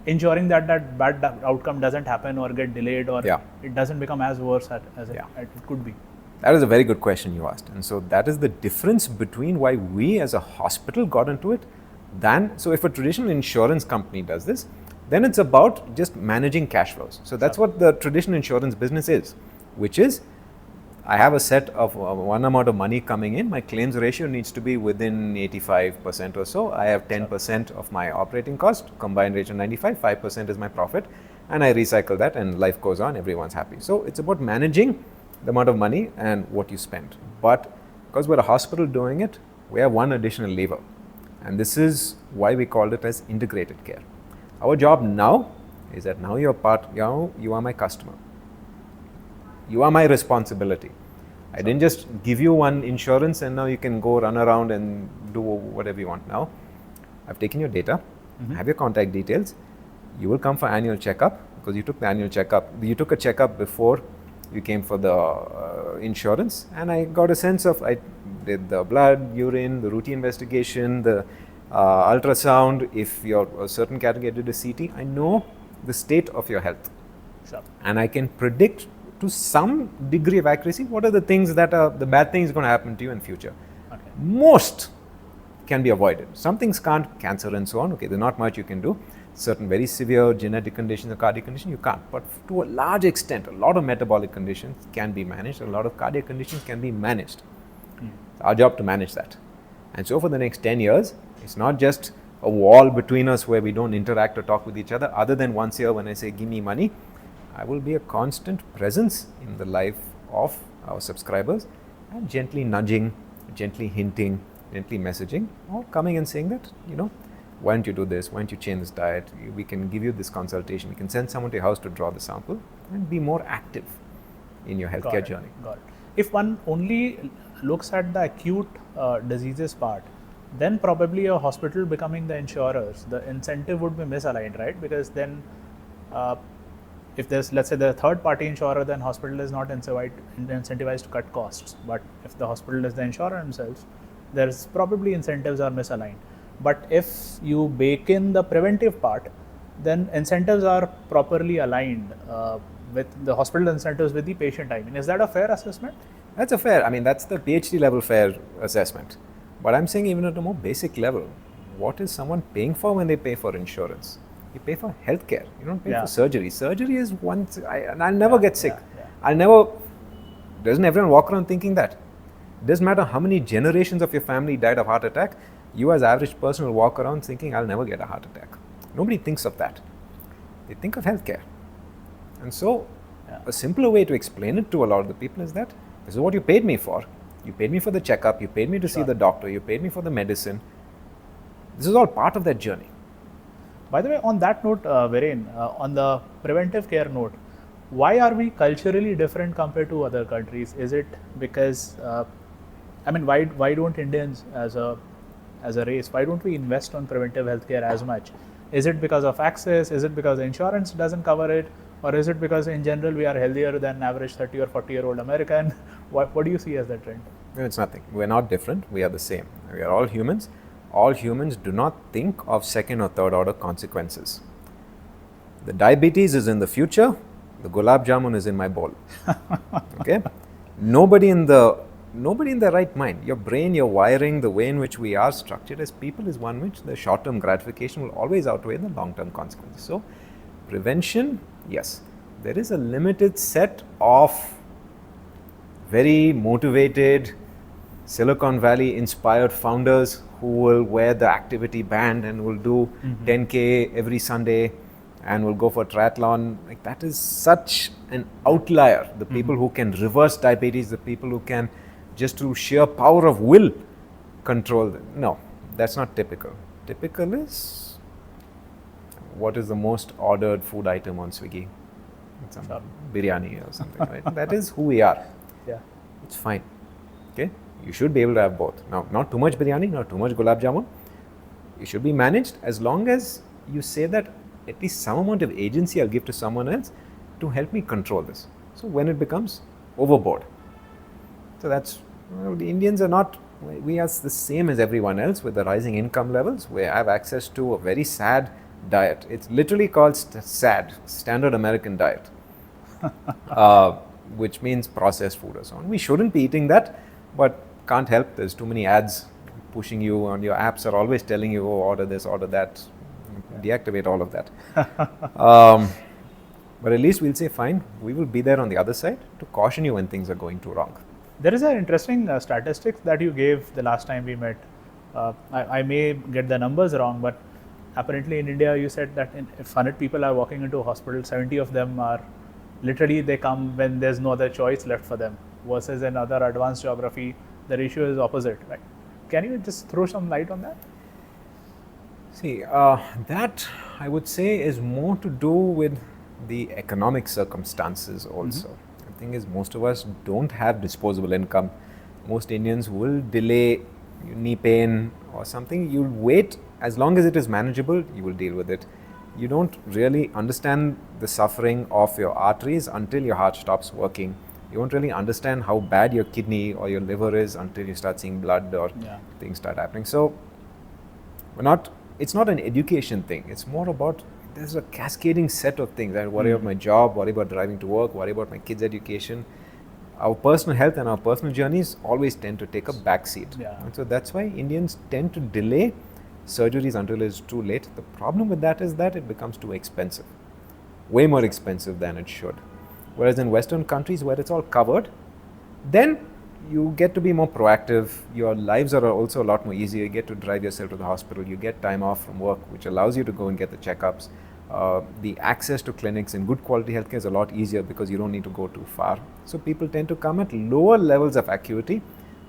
ensuring that bad outcome doesn't happen or get delayed, or it doesn't become as worse as it could be. That is a very good question you asked. And so that is the difference between why we as a hospital got into it so if a traditional insurance company does this, then it's about just managing cash flows. So that's what the traditional insurance business is, which is I have a set of one amount of money coming in, my claims ratio needs to be within 85% or so. I have 10% of my operating cost, combined ratio 95, 5% is my profit, and I recycle that and life goes on, everyone's happy. So it's about managing the amount of money and what you spend. But because we're a hospital doing it, We have one additional lever, and this is why we called it as integrated care. Our job now is that now you are my customer. You are my responsibility. I didn't just give you one insurance and now you can go run around and do whatever you want. Now, I've taken your data, I have your contact details. You will come for annual checkup because you took the annual checkup. You took a checkup before you came for the insurance, and I got a sense of, I did the blood, urine, the routine investigation, the ultrasound. If you're a certain category, I did a CT. I know the state of your health. Sure. And I can predict to some degree of accuracy what are the things that are the bad things going to happen to you in future. Okay. Most can be avoided. Some things can't, cancer and so on. Okay, there's not much you can do. Certain very severe genetic conditions or cardiac conditions, you can't. But to a large extent, a lot of metabolic conditions can be managed. A lot of cardiac conditions can be managed. It's our job to manage that. And so for the next 10 years, it's not just a wall between us where we don't interact or talk with each other than once a year when I say, give me money. I will be a constant presence in the life of our subscribers and gently nudging, gently hinting, gently messaging, or coming and saying that, why don't you do this? Why don't you change this diet? We can give you this consultation. We can send someone to your house to draw the sample and be more active in your healthcare journey. Got it. If one only looks at the acute diseases part, then probably a hospital becoming the insurers, the incentive would be misaligned, right? Because then if there's, let's say, the third party insurer, then hospital is not incentivized to cut costs. But if the hospital is the insurer themselves, there's probably incentives are misaligned. But if you bake in the preventive part, then incentives are properly aligned with the hospital incentives with the patient. I mean, is that a fair assessment? That's a fair, that's the PhD level fair assessment. But I'm saying even at a more basic level, what is someone paying for when they pay for insurance? You pay for healthcare. You don't pay for surgery. Surgery is once, and I'll never get sick. Doesn't everyone walk around thinking that? It doesn't matter how many generations of your family died of heart attack, you as average person will walk around thinking, I'll never get a heart attack. Nobody thinks of that. They think of healthcare. And so, a simpler way to explain it to a lot of the people is that this is what you paid me for. You paid me for the checkup, you paid me to see the doctor, you paid me for the medicine. This is all part of that journey. By the way, on that note, Viren, on the preventive care note, why are we culturally different compared to other countries? Is it because, why don't Indians as a race, why don't we invest on preventive healthcare as much? Is it because of access? Is it because insurance doesn't cover it? Or is it because in general we are healthier than average 30 or 40-year-old American? What do you see as the trend? No, it's nothing. We're not different. We are the same. We are all humans. All humans do not think of second or third order consequences. The diabetes is in the future. The gulab jamun is in my bowl. Okay? Nobody in the right mind. Your brain, your wiring, the way in which we are structured as people is one which the short-term gratification will always outweigh the long-term consequences. So, prevention, yes. There is a limited set of very motivated Silicon Valley inspired founders who will wear the activity band and will do 10K every Sunday and will go for triathlon. Like, that is such an outlier. The people who can reverse diabetes, the people who can just through sheer power of will control them. No, that's not typical. Typical is, what is the most ordered food item on Swiggy? Some biryani or something, right? That is who we are. Yeah. It's fine. Okay? You should be able to have both. Now, not too much biryani, not too much gulab jamun. It should be managed as long as you say that at least some amount of agency I'll give to someone else to help me control this. So when it becomes overboard. So that's, the Indians are not, we are the same as everyone else with the rising income levels. We have access to a very sad diet. It's literally called SAD, Standard American Diet, which means processed food or so on. We shouldn't be eating that, but can't help. There's too many ads pushing you on your apps are always telling you, oh, order this, order that. Deactivate all of that. But at least we'll say, fine, we will be there on the other side to caution you when things are going too wrong. There is an interesting statistics that you gave the last time we met. I may get the numbers wrong, but apparently in India you said that if 100 people are walking into a hospital, 70 of them are literally they come when there's no other choice left for them, versus in other advanced geography the ratio is opposite, right? Can you just throw some light on that? See, that I would say is more to do with the economic circumstances also. The thing is, most of us don't have disposable income. Most Indians will delay knee pain or something. You'll wait as long as it is manageable, you will deal with it. You don't really understand the suffering of your arteries until your heart stops working. You won't really understand how bad your kidney or your liver is until you start seeing blood or things start happening. So, it's not an education thing. It's more about, there's a cascading set of things. I worry about my job, worry about driving to work, worry about my kids' education. Our personal health and our personal journeys always tend to take a back seat. And so that's why Indians tend to delay surgeries until it's too late. The problem with that is that it becomes too expensive. Way more expensive than it should. Whereas in Western countries where it's all covered, then you get to be more proactive. Your lives are also a lot more easier. You get to drive yourself to the hospital. You get time off from work, which allows you to go and get the checkups. The access to clinics and good quality healthcare is a lot easier because you don't need to go too far. So people tend to come at lower levels of acuity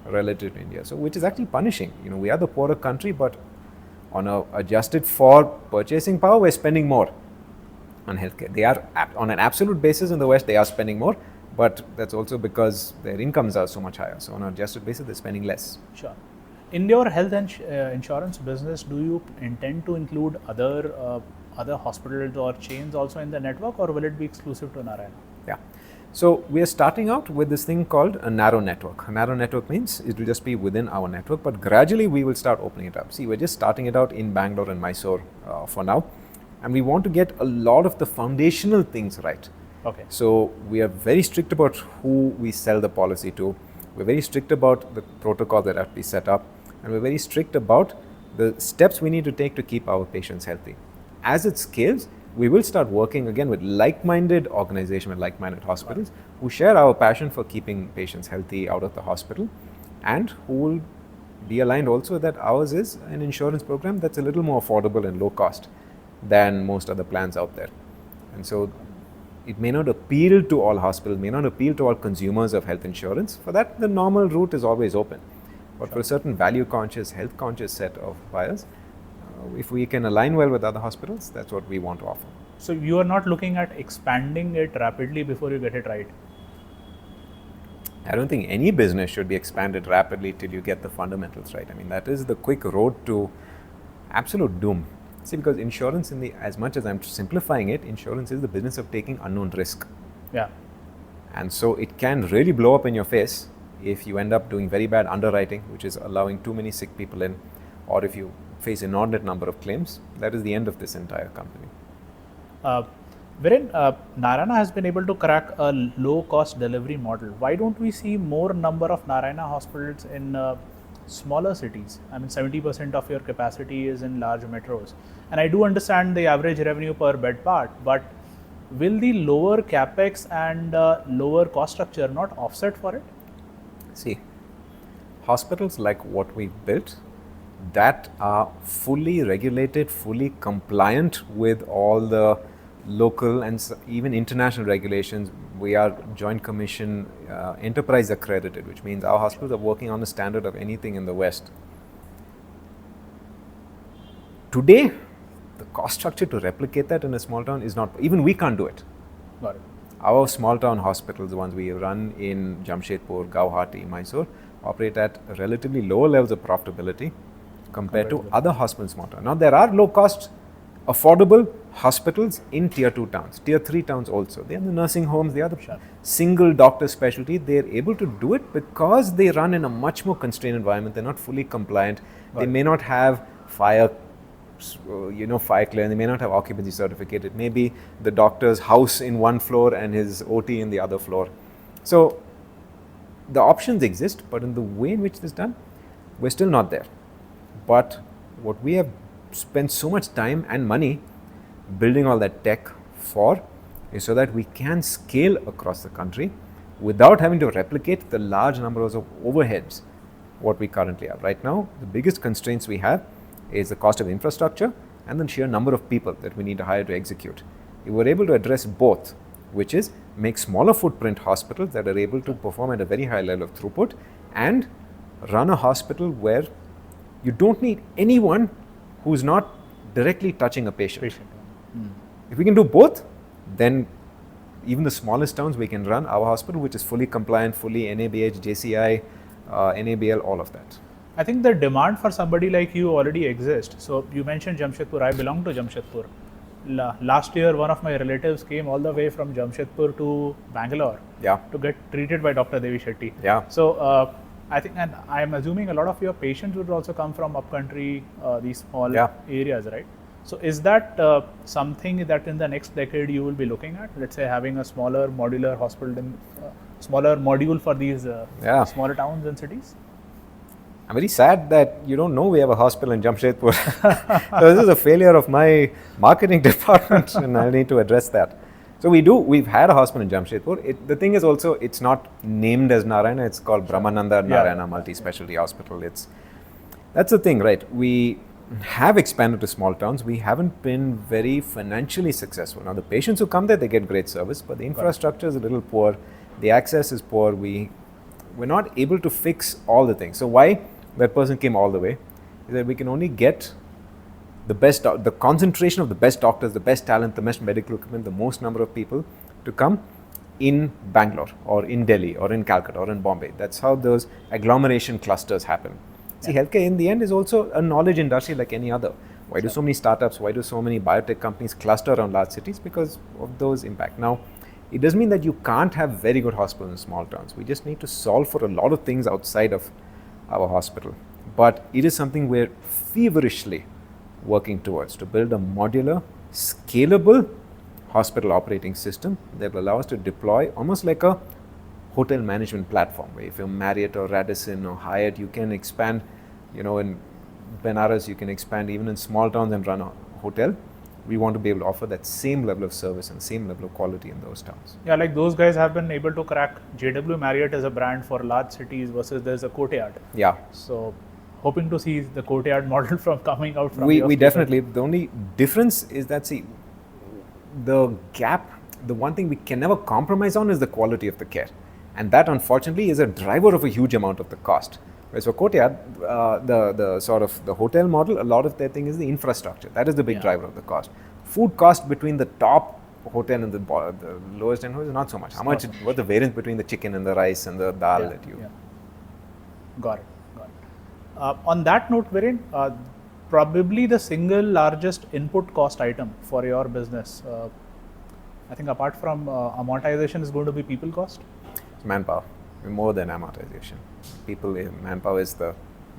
relative to India. So which is actually punishing. We are the poorer country, but on adjusted for purchasing power, we're spending more on healthcare. They are on an absolute basis in the West, they are spending more. But that's also because their incomes are so much higher. So on an adjusted basis, they're spending less. Sure. In your health and insurance business, do you intend to include other hospitals or chains also in the network, or will it be exclusive to Narayana? Yeah. So we are starting out with this thing called a narrow network. A narrow network means it will just be within our network, but gradually we will start opening it up. See, we're just starting it out in Bangalore and Mysore for now. And we want to get a lot of the foundational things right. Okay. So we are very strict about who we sell the policy to. We're very strict about the protocol that have to be set up. And we're very strict about the steps we need to take to keep our patients healthy. As it scales, we will start working again with like-minded organizations, with like-minded hospitals who share our passion for keeping patients healthy out of the hospital, and who will be aligned also that ours is an insurance program that's a little more affordable and low cost than most other plans out there. And so it may not appeal to all hospitals, may not appeal to all consumers of health insurance. For that, the normal route is always open. But for a certain value-conscious, health-conscious set of buyers, if we can align well with other hospitals, that's what we want to offer. So you are not looking at expanding it rapidly before you get it right? I don't think any business should be expanded rapidly till you get the fundamentals right. I mean, that is the quick road to absolute doom. See, because insurance, as much as I'm simplifying it, insurance is the business of taking unknown risk. Yeah. And so it can really blow up in your face if you end up doing very bad underwriting, which is allowing too many sick people in, or if you face an inordinate number of claims. That is the end of this entire company. Viren, Narayana has been able to crack a low-cost delivery model. Why don't we see more number of Narayana hospitals in smaller cities? I mean, 70% of your capacity is in large metros. And I do understand the average revenue per bed part, but will the lower capex and lower cost structure not offset for it? See, hospitals like what we've built that are fully regulated, fully compliant with all the local and even international regulations. We are Joint Commission enterprise accredited, which means our hospitals are working on the standard of anything in the West. Today, the cost structure to replicate that in a small town is not, even we can't do it. Got it. Our small town hospitals, the ones we run in Jamshedpur, Guwahati, Mysore, operate at relatively lower levels of profitability compared to other hospitals in small town. Now, there are low cost, affordable hospitals in tier 2 towns, tier 3 towns also. They are the nursing homes, they are the single doctor specialty. They are able to do it because they run in a much more constrained environment. They're not fully compliant. They may not have fire clearance. They may not have occupancy certificate. It may be the doctor's house in one floor and his OT in the other floor. So the options exist, but in the way in which this is done, we're still not there. But what we have spent so much time and money building all that tech for is so that we can scale across the country without having to replicate the large numbers of overheads what we currently have. Right now, the biggest constraints we have is the cost of infrastructure and the sheer number of people that we need to hire to execute. If we're able to address both, which is make smaller footprint hospitals that are able to perform at a very high level of throughput and run a hospital where You don't need anyone who's not directly touching a patient. If we can do both, then even the smallest towns we can run our hospital, which is fully compliant, fully NABH, JCI, NABL, all of that. I think the demand for somebody like you already exists. So you mentioned Jamshedpur. I belong to Jamshedpur. Last year, one of my relatives came all the way from Jamshedpur to Bangalore to get treated by Dr. Devi Shetty. So I think, and I'm assuming a lot of your patients would also come from upcountry, these small areas, right? So is that something that in the next decade you will be looking at? Let's say having a smaller modular hospital, smaller module for these smaller towns and cities? I'm very sad that you don't know we have a hospital in Jamshedpur. So this is a failure of my marketing department and I need to address that. So we've had a hospital in Jamshedpur. The thing is also, it's not named as Narayana, it's called Brahmananda Narayana Multi-Specialty Hospital. That's the thing, right? We have expanded to small towns. We haven't been very financially successful. Now the patients who come there, they get great service, but the infrastructure is a little poor. The access is poor. We're not able to fix all the things. So why that person came all the way is that we can only get the best, the concentration of the best doctors, the best talent, the best medical equipment, the most number of people to come in Bangalore or in Delhi or in Calcutta or in Bombay. That's how those agglomeration clusters happen. See, healthcare in the end is also a knowledge industry like any other. Why do so many startups, why do so many biotech companies cluster around large cities? Because of those impact. Now, it doesn't mean that you can't have very good hospitals in small towns. We just need to solve for a lot of things outside of our hospital. But it is something we're feverishly working towards, to build a modular, scalable hospital operating system that will allow us to deploy almost like a hotel management platform, where if you're Marriott or Radisson or Hyatt, you can expand, in Benares, you can expand even in small towns and run a hotel. We want to be able to offer that same level of service and same level of quality in those towns. Yeah, like those guys have been able to crack JW Marriott as a brand for large cities versus there's a Courtyard. Yeah. So hoping to see the Courtyard model from coming out from we definitely, the only difference is that, see, the gap, the one thing we can never compromise on is the quality of the care. And that unfortunately is a driver of a huge amount of the cost. Whereas for Courtyard, the sort of the hotel model, a lot of their thing is the infrastructure. That is the big driver of the cost. Food cost between the top hotel and the lowest end is not so much. What the variance between the chicken and the rice and the dal that you... Got it. On that note, Viren, probably the single largest input cost item for your business, I think apart from amortization, is going to be people cost? It's manpower, more than amortization. Manpower is the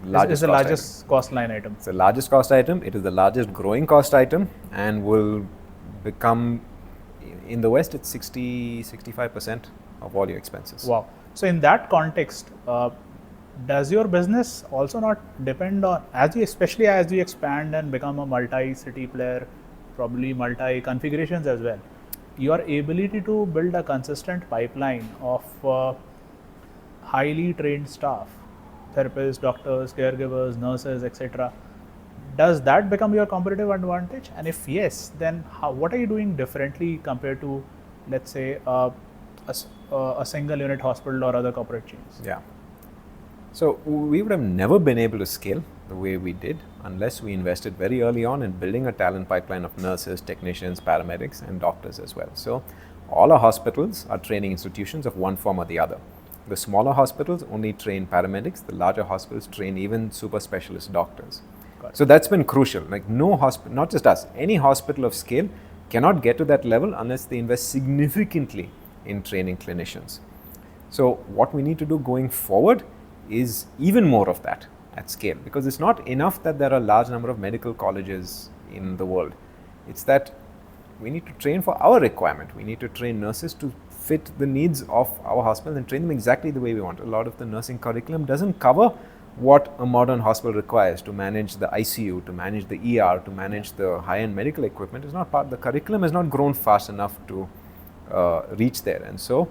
largest cost line item. It's the largest cost item. It is the largest growing cost item and will become, in the West, it's 65% of all your expenses. Wow. So in that context, does your business also not depend on, especially as you expand and become a multi-city player, probably multi-configurations as well, your ability to build a consistent pipeline of highly trained staff, therapists, doctors, caregivers, nurses, etc., does that become your competitive advantage? And if yes, then what are you doing differently compared to, let's say, a single unit hospital or other corporate chains? Yeah. So we would have never been able to scale the way we did unless we invested very early on in building a talent pipeline of nurses, technicians, paramedics, and doctors as well. So all our hospitals are training institutions of one form or the other. The smaller hospitals only train paramedics. The larger hospitals train even super specialist doctors. So that's been crucial. Like no hospital, not just us, any hospital of scale cannot get to that level unless they invest significantly in training clinicians. So what we need to do going forward is even more of that at scale, because it's not enough that there are a large number of medical colleges in the world. It's that we need to train for our requirement. We need to train nurses to fit the needs of our hospital and train them exactly the way we want. A lot of the nursing curriculum doesn't cover what a modern hospital requires to manage the ICU, to manage the ER, to manage the high-end medical equipment. It's not part, the curriculum has not grown fast enough to reach there. And so,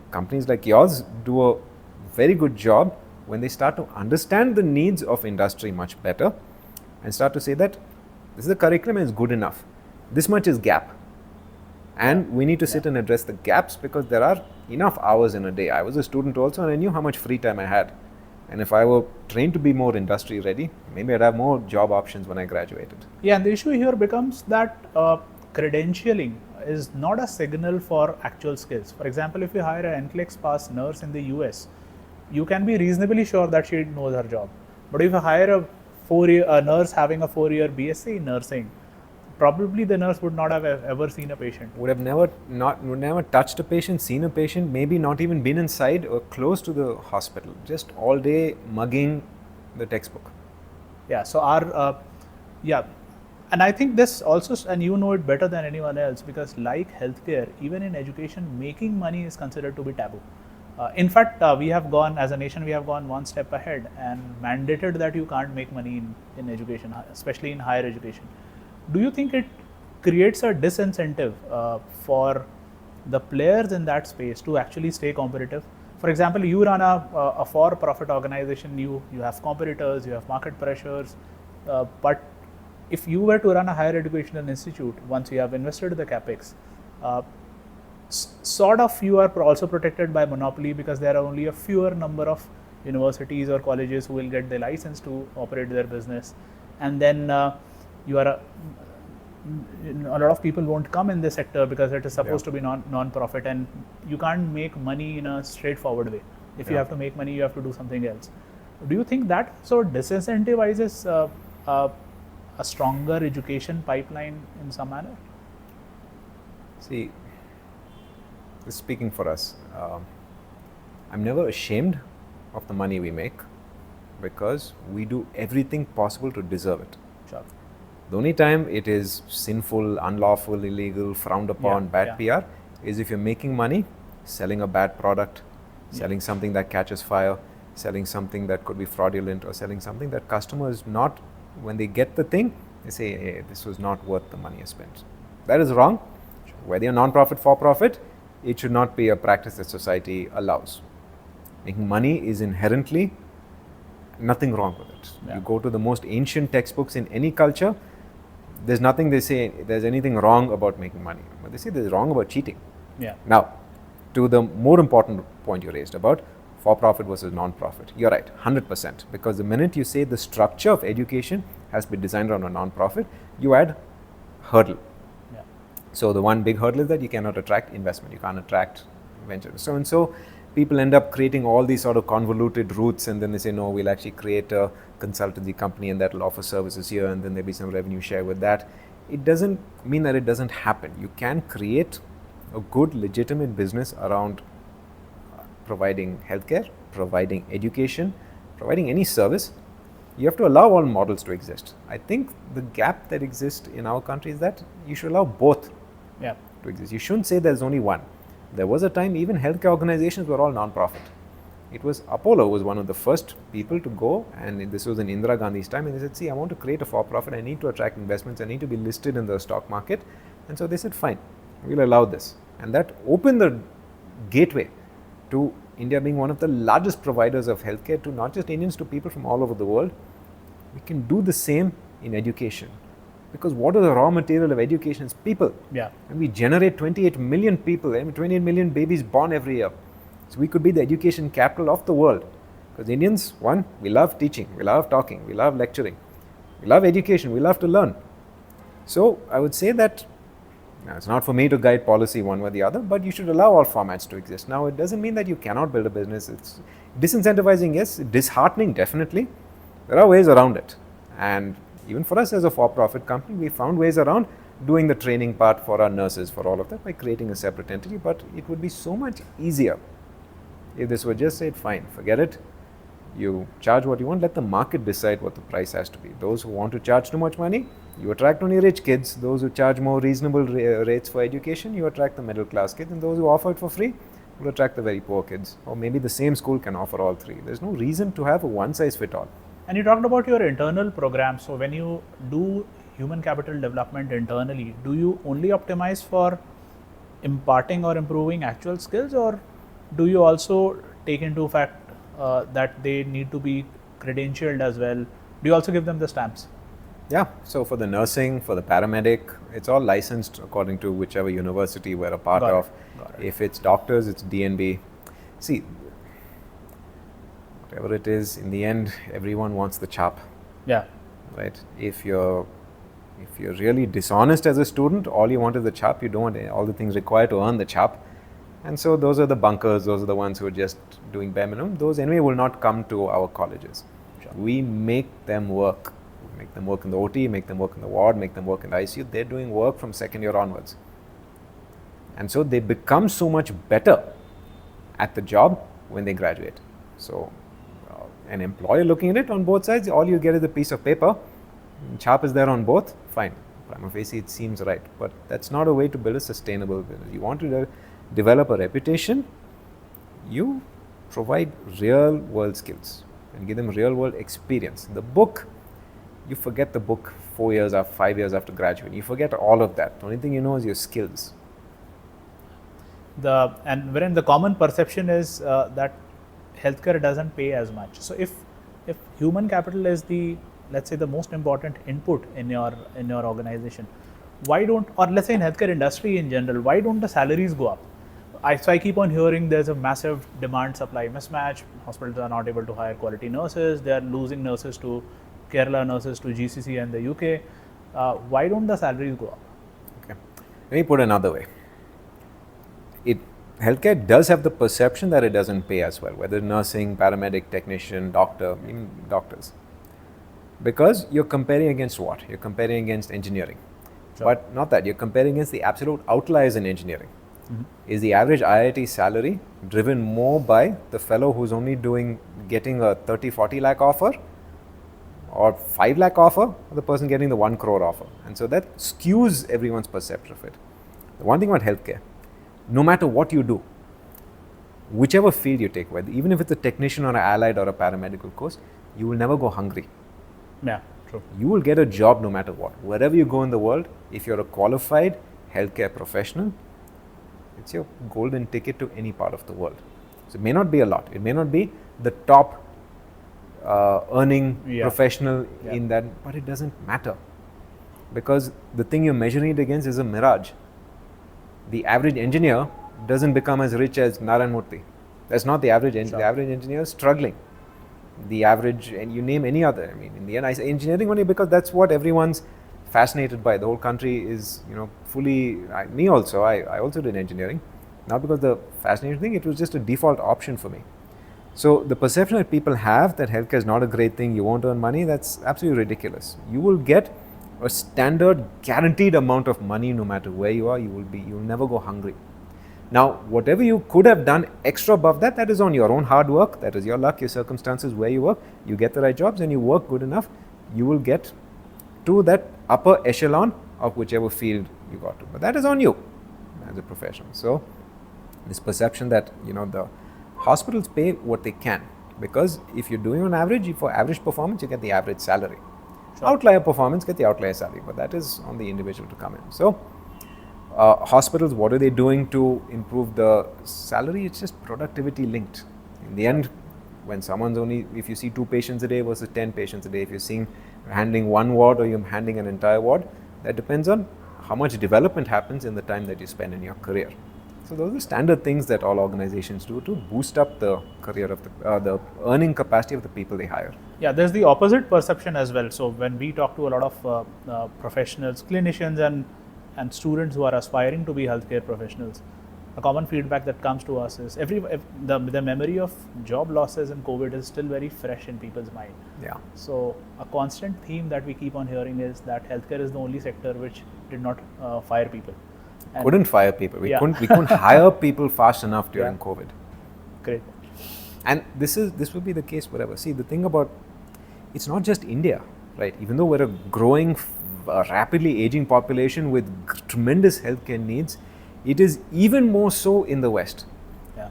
companies like yours do a very good job when they start to understand the needs of industry much better and start to say that this is the curriculum and it's good enough. This much is gap. And we need to sit and address the gaps because there are enough hours in a day. I was a student also and I knew how much free time I had. And if I were trained to be more industry ready, maybe I'd have more job options when I graduated. Yeah, and the issue here becomes that credentialing is not a signal for actual skills. For example, if you hire an NCLEX pass nurse in the US, you can be reasonably sure that she knows her job. But if you hire a nurse having a 4-year BSc in nursing, probably the nurse would not have ever seen a patient. Would never touched a patient, seen a patient, maybe not even been inside or close to the hospital, just all day mugging the textbook. Yeah, so and I think this also, and you know it better than anyone else, because like healthcare, even in education, making money is considered to be taboo. In fact, we have gone, as a nation, we have gone one step ahead and mandated that you can't make money in education, especially in higher education. Do you think it creates a disincentive for the players in that space to actually stay competitive? For example, you run a for-profit organization, you have competitors, you have market pressures, but if you were to run a higher educational institute, once you have invested the capex, sort of you are also protected by monopoly, because there are only a fewer number of universities or colleges who will get the license to operate their business, and then you are a lot of people won't come in this sector because it is supposed to be non-profit, and you can't make money in a straightforward way. If you have to make money, you have to do something else. Do you think that so disincentivizes a stronger education pipeline in some manner? See, speaking for us, I'm never ashamed of the money we make, because we do everything possible to deserve it. Sure. The only time it is sinful, unlawful, illegal, frowned upon, bad PR is if you're making money selling a bad product, selling something that catches fire, selling something that could be fraudulent, or selling something that customers not, when they get the thing, they say, hey, this was not worth the money I spent. That is wrong. Whether you're non-profit, for-profit, it should not be a practice that society allows. Making money is inherently nothing wrong with it. You go to the most ancient textbooks in any culture, there's nothing they say there's anything wrong about making money, but they say there's wrong about cheating. Now, to the more important point you raised about for-profit versus non-profit, you're right, 100%, because the minute you say the structure of education has been designed around a non-profit, you add hurdle. So the one big hurdle is that you cannot attract investment, you can't attract venture. So people end up creating all these sort of convoluted routes, and then they say, no, we'll actually create a consultancy company and that will offer services here, and then there'll be some revenue share with that. It doesn't mean that it doesn't happen. You can create a good, legitimate business around providing healthcare, providing education, providing any service. You have to allow all models to exist. I think the gap that exists in our country is that you should allow both to exist. You shouldn't say there's only one. There was a time even healthcare organizations were all non-profit. It was Apollo was one of the first people to go, and this was in Indira Gandhi's time, and they said, see, I want to create a for-profit, I need to attract investments, I need to be listed in the stock market. And so they said, fine, we'll allow this. And that opened the gateway to India being one of the largest providers of healthcare to not just Indians, to people from all over the world. We can do the same in education, because what is the raw material of education is people. And we generate 28 million people, 28 million babies born every year. So we could be the education capital of the world, because Indians, one, we love teaching, we love talking, we love lecturing, we love education, we love to learn. So I would say that it's not for me to guide policy one way or the other, but you should allow all formats to exist. Now, it doesn't mean that you cannot build a business. It's disincentivizing, yes, disheartening, definitely. There are ways around it. And even for us as a for-profit company, we found ways around doing the training part for our nurses, for all of that, by creating a separate entity. But it would be so much easier if this were just said, fine, forget it. You charge what you want, let the market decide what the price has to be. Those who want to charge too much money, you attract only rich kids. Those who charge more reasonable rates for education, you attract the middle class kids. And those who offer it for free will attract the very poor kids. Or maybe the same school can offer all three. There's no reason to have a one-size-fits-all. And you talked about your internal program. So when you do human capital development internally, do you only optimize for imparting or improving actual skills, or do you also take into fact that they need to be credentialed as well? Do you also give them the stamps? Yeah, so for the nursing, for the paramedic, it's all licensed according to whichever university we're a part of. If it's doctors, it's DNB. See, whatever it is, in the end, everyone wants the chap. Yeah. Right? If you're really dishonest as a student, all you want is the chap. You don't want all the things required to earn the chap. And so those are the bunkers. Those are the ones who are just doing bare minimum. Those anyway will not come to our colleges. Sure. We make them work. We make them work in the OT, make them work in the ward, make them work in the ICU. They're doing work from second year onwards. And so they become so much better at the job when they graduate. So an employer looking at it on both sides, all you get is a piece of paper. Chap is there on both, fine. Prima facie, it seems right. But that's not a way to build a sustainable business. You want to develop a reputation, you provide real world skills and give them real world experience. The book, you forget the book 4 years or 5 years after graduating. You forget all of that. The only thing you know is your skills. And wherein the common perception is that healthcare doesn't pay as much. So if human capital is let's say the most important input in your organization, why don't, or let's say in healthcare industry in general, why don't the salaries go up? So I keep on hearing there's a massive demand supply mismatch. Hospitals are not able to hire quality nurses. They are losing nurses to Kerala, nurses to GCC and the UK. Why don't the salaries go up? Okay, let me put another way. Healthcare does have the perception that it doesn't pay as well, whether nursing, paramedic, technician, doctor, even doctors. Because you're comparing against what? You're comparing against engineering. Sure. But not that, you're comparing against the absolute outliers in engineering. Mm-hmm. Is the average IIT salary driven more by the fellow who's only getting a 30-40 lakh offer, or 5 lakh offer, or the person getting the 1 crore offer? And so that skews everyone's perception of it. The one thing about healthcare, no matter what you do, whichever field you take, whether even if it's a technician or an allied or a paramedical course, you will never go hungry. Yeah, true. You will get a job no matter what. Wherever you go in the world, if you're a qualified healthcare professional, it's your golden ticket to any part of the world. So it may not be a lot. It may not be the top earning professional in that, but it doesn't matter. Because the thing you're measuring it against is a mirage. The average engineer doesn't become as rich as Narayana Murthy. That's not the average engineer. Sure. The average engineer is struggling. The average, and you name any other. I mean, in the end, I say engineering only because that's what everyone's fascinated by. The whole country is, fully, me also, I also did engineering. Not because the fascinating thing, it was just a default option for me. So the perception that people have that healthcare is not a great thing, you won't earn money, that's absolutely ridiculous. You will get a standard guaranteed amount of money no matter where you are. You'll never go hungry. Now, whatever you could have done extra above that, that is on your own hard work, that is your luck, your circumstances, where you work. You get the right jobs and you work good enough, you will get to that upper echelon of whichever field you got to. But that is on you as a professional. So this perception that the hospitals pay what they can, because if you're doing on average, for average performance, you get the average salary. Sure. Outlier performance, get the outlier salary, but that is on the individual to come in. So hospitals, what are they doing to improve the salary? It's just productivity linked. In the end, when if you see 2 patients a day versus 10 patients a day, if you're handling 1 ward or you're handling an entire ward, that depends on how much development happens in the time that you spend in your career. So those are standard things that all organizations do to boost up the career of the earning capacity of the people they hire. Yeah, there's the opposite perception as well. So when we talk to a lot of professionals, clinicians and students who are aspiring to be healthcare professionals, a common feedback that comes to us is the memory of job losses and COVID is still very fresh in people's mind. Yeah. So a constant theme that we keep on hearing is that healthcare is the only sector which did not fire people. And couldn't fire people. We couldn't hire people fast enough during COVID. Great. And this will be the case forever. See, the thing about, it's not just India, right? Even though we're a growing, rapidly aging population with tremendous healthcare needs, it is even more so in the West. Yeah.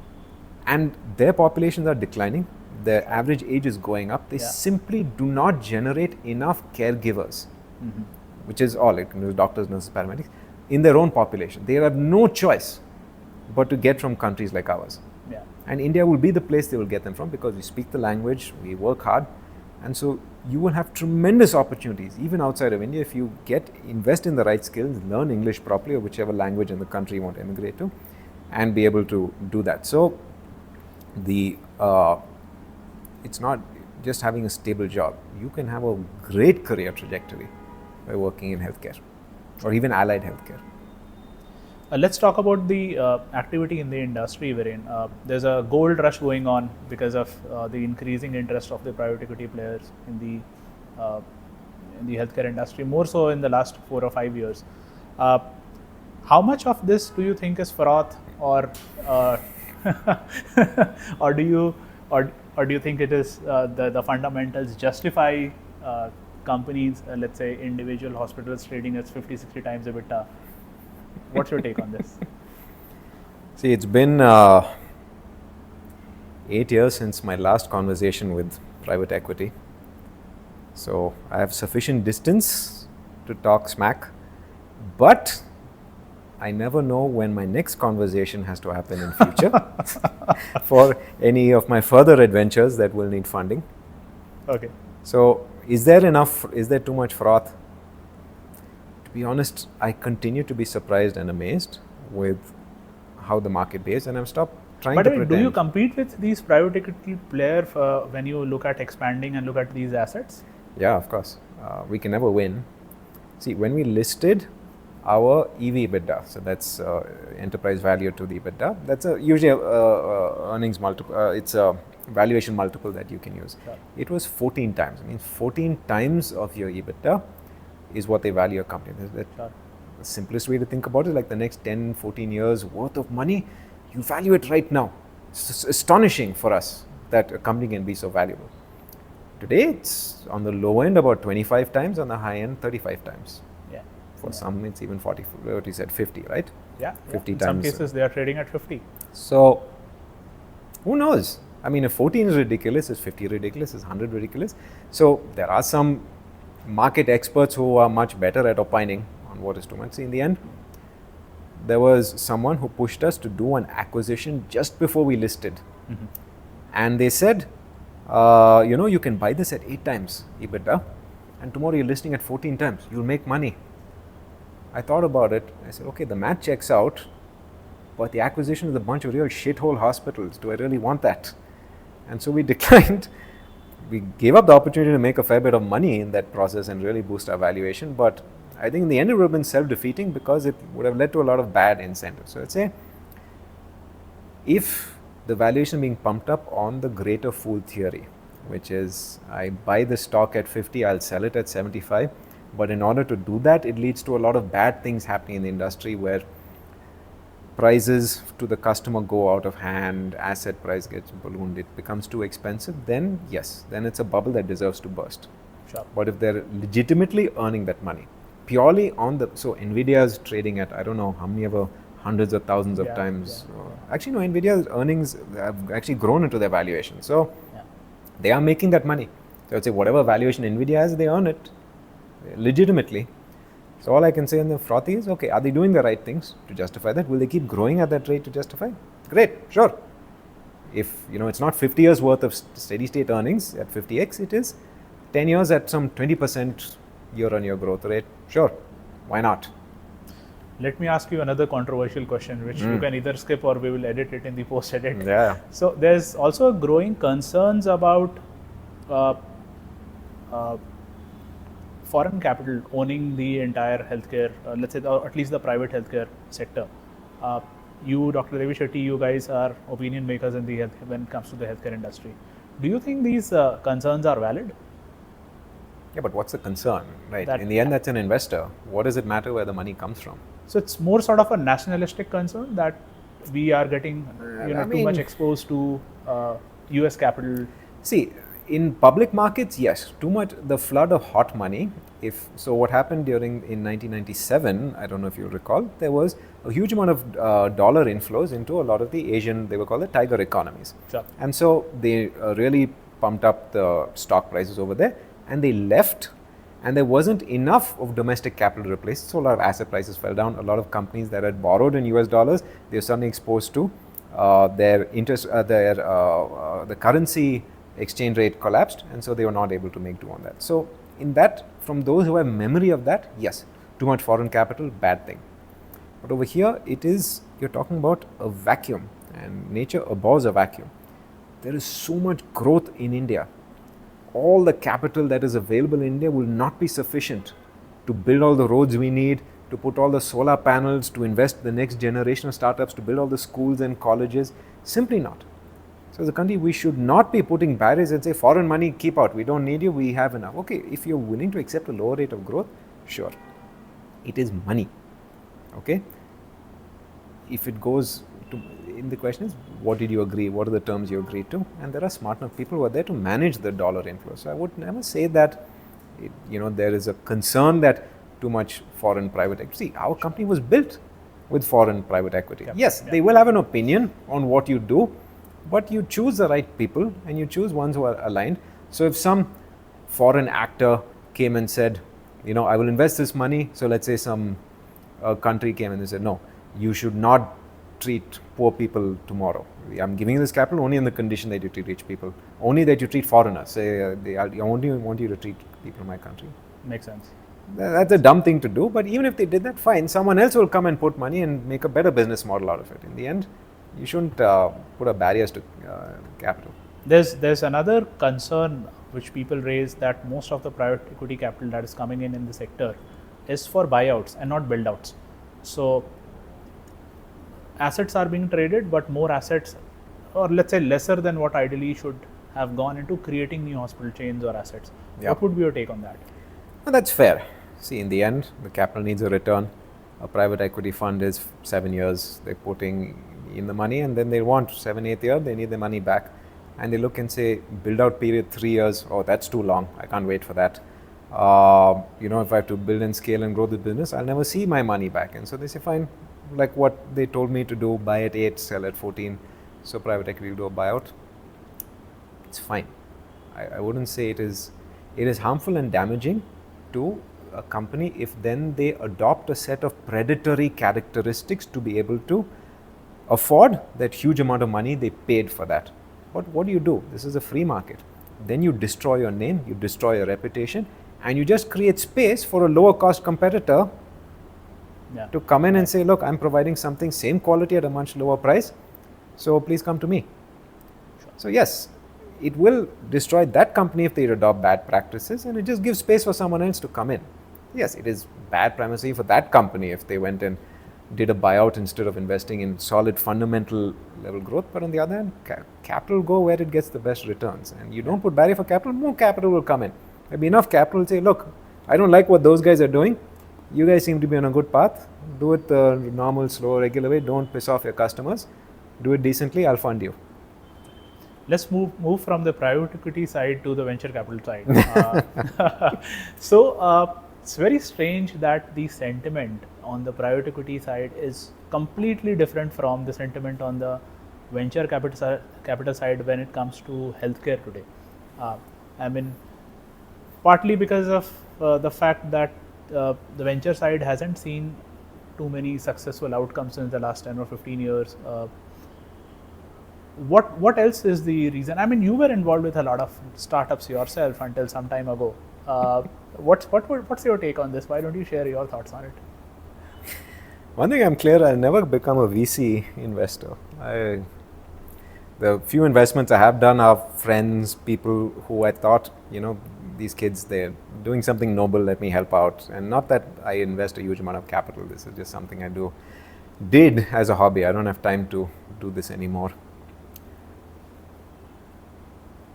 And their populations are declining. Their average age is going up. They simply do not generate enough caregivers, which is all, doctors, nurses, paramedics, in their own population. They have no choice but to get from countries like ours. Yeah. And India will be the place they will get them from, because we speak the language, we work hard, and so you will have tremendous opportunities even outside of India if you invest in the right skills, learn English properly or whichever language in the country you want to emigrate to, and be able to do that. So it's not just having a stable job. You can have a great career trajectory by working in healthcare or even allied healthcare. Let's talk about the activity in the industry, Viren. There's a gold rush going on because of the increasing interest of the private equity players in the healthcare industry, more so in the last 4 or 5 years. How much of this do you think is froth, or or do you think it is the fundamentals justify companies, let's say individual hospitals trading at 50-60 times EBITDA? What's your take on this? See, it's been 8 years since my last conversation with private equity. So I have sufficient distance to talk smack, but I never know when my next conversation has to happen in future for any of my further adventures that will need funding. Okay. So is there too much froth? To be honest, I continue to be surprised and amazed with how the market behaves, and I've stopped trying to pretend. Do you compete with these private equity players when you look at expanding and look at these assets? Yeah, of course. We can never win. See, when we listed our EV EBITDA, so that's enterprise value to the EBITDA, that's usually earnings multiple, it's a valuation multiple that you can use. Sure. It was 14 times. I mean, 14 times of your EBITDA is what they value a company. Sure. The simplest way to think about it, like the next 10, 14 years worth of money, you value it right now. It's astonishing for us that a company can be so valuable. Today, it's on the low end about 25 times, on the high end 35 times. Yeah. For some, it's even 40, what you said, 50, right? Yeah. 50 In times. some cases, they are trading at 50. So, who knows? I mean, if 14 is ridiculous, is 50 ridiculous, is 100 ridiculous? So, there are some market experts who are much better at opining on what is too much. See, in the end, there was someone who pushed us to do an acquisition just before we listed. Mm-hmm. And they said, you can buy this at 8 times EBITDA, and tomorrow you're listing at 14 times. You'll make money. I thought about it. I said, okay, the math checks out, but the acquisition is a bunch of real shithole hospitals. Do I really want that? And so we declined. We gave up the opportunity to make a fair bit of money in that process and really boost our valuation. But I think in the end, it would have been self-defeating because it would have led to a lot of bad incentives. So let's say, if the valuation being pumped up on the greater fool theory, which is I buy the stock at 50, I'll sell it at 75. But in order to do that, it leads to a lot of bad things happening in the industry where prices to the customer go out of hand, asset price gets ballooned, it becomes too expensive, then yes, then it's a bubble that deserves to burst. Sure. But if they're legitimately earning that money, purely on the, so Nvidia is trading at, I don't know how many ever hundreds of thousands of times. Actually, no, Nvidia's earnings have actually grown into their valuation. So they are making that money. So I'd say whatever valuation Nvidia has, they earn it legitimately. So all I can say in the frothy is, okay, are they doing the right things to justify that? Will they keep growing at that rate to justify? Great, sure. If it's not 50 years worth of steady state earnings at 50x, it is 10 years at some 20% year-on-year growth rate. Sure, why not? Let me ask you another controversial question, which you can either skip or we will edit it in the post-edit. Yeah. So there's also growing concerns about foreign capital owning the entire healthcare, let's say, or at least the private healthcare sector. You, Dr. Devi Shetty, you guys are opinion makers in the when it comes to the healthcare industry. Do you think these concerns are valid? Yeah, but what's the concern, right? In the end, that's an investor. What does it matter where the money comes from? So it's more sort of a nationalistic concern that we are getting, too much exposed to US capital. See, in public markets, yes, too much, the flood of hot money. So what happened in 1997, I don't know if you recall, there was a huge amount of dollar inflows into a lot of the Asian, they were called the tiger economies. Sure. And so they really pumped up the stock prices over there, and they left, and there wasn't enough of domestic capital to replace. So a lot of asset prices fell down. A lot of companies that had borrowed in US dollars, they were suddenly exposed to their interest, the currency exchange rate collapsed, and so they were not able to make do on that. So in that, from those who have memory of that, yes, too much foreign capital, bad thing. But over here, you're talking about a vacuum, and nature abhors a vacuum. there is so much growth in India. All the capital that is available in India will not be sufficient to build all the roads we need, to put all the solar panels, to invest the next generation of startups, to build all the schools and colleges. Simply not. So as a country, we should not be putting barriers and say, foreign money, keep out. We don't need you. We have enough. Okay, if you're willing to accept a lower rate of growth, sure. It is money. Okay. If it goes to, in the question is, what did you agree? What are the terms you agreed to? And there are smart enough people who are there to manage the dollar inflow. So I would never say that, there is a concern that too much foreign private equity. See, our company was built with foreign private equity. Yes, they will have an opinion on what you do, but you choose the right people and you choose ones who are aligned. So if some foreign actor came and said, I will invest this money. So let's say some country came and they said, no, you should not treat poor people tomorrow. I'm giving you this capital only on the condition that you treat rich people, only that you treat foreigners. Say, I only want you to treat people in my country. Makes sense. That's a dumb thing to do, but even if they did that, fine. Someone else will come and put money and make a better business model out of it. In the end, you shouldn't put up barriers to capital. There's another concern which people raise, that most of the private equity capital that is coming in the sector is for buyouts and not build-outs. So assets are being traded, but more assets, or let's say lesser than what ideally should have gone into creating new hospital chains or assets. Yeah. What would be your take on that? Well, that's fair. See, in the end, the capital needs a return. A private equity fund is 7 years. They're putting in the money, and then they want 7-8 years, they need the money back. And they look and say, build out period 3 years. Oh, that's too long. I can't wait for that. If I have to build and scale and grow the business, I'll never see my money back. And so they say, fine, like what they told me to do, buy at 8, sell at 14. So private equity will do a buyout. It's fine. I wouldn't say it is harmful and damaging to a company if then they adopt a set of predatory characteristics to be able to afford that huge amount of money they paid for that. But what do? This is a free market. Then you destroy your name, you destroy your reputation, and you just create space for a lower cost competitor to come in and say, look, I'm providing something same quality at a much lower price, so please come to me. Sure. So yes, it will destroy that company if they adopt bad practices, and it just gives space for someone else to come in. Yes, it is bad primacy for that company if they went and did a buyout instead of investing in solid fundamental level growth. But on the other hand, capital will go where it gets the best returns. And you don't put barrier for capital, more capital will come in. There'll be enough capital to say, look, I don't like what those guys are doing. You guys seem to be on a good path. Do it the normal, slow, regular way. Don't piss off your customers. Do it decently. I'll fund you. Let's move from the private equity side to the venture capital side. So it's very strange that the sentiment on the private equity side is completely different from the sentiment on the venture capital side when it comes to healthcare today. Partly because of the fact that the venture side hasn't seen too many successful outcomes in the last 10 or 15 years. What else is the reason? You were involved with a lot of startups yourself until some time ago. What's your take on this? Why don't you share your thoughts on it? One thing I'm clear, I'll never become a VC investor. The few investments I have done are friends, people who I thought, these kids, they're doing something noble, let me help out. And not that I invest a huge amount of capital. This is just something I did as a hobby. I don't have time to do this anymore.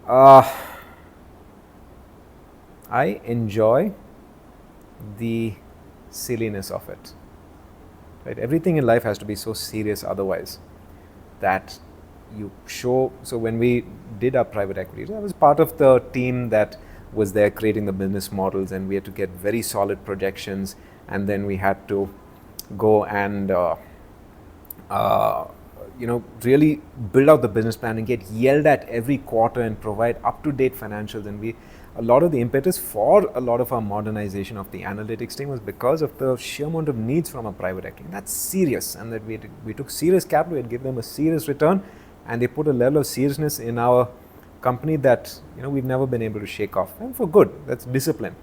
I enjoy the silliness of it. Right? Everything in life has to be so serious otherwise that you show. So when we did our private equity, I was part of the team that was there creating the business models, and we had to get very solid projections, and then we had to go and really build out the business plan and get yelled at every quarter and provide up-to-date financials. And a lot of the impetus for a lot of our modernization of the analytics team was because of the sheer amount of needs from a private equity. And that's serious, and that we took serious capital, we had given them a serious return, and they put a level of seriousness in our company that we've never been able to shake off. And for good, that's discipline.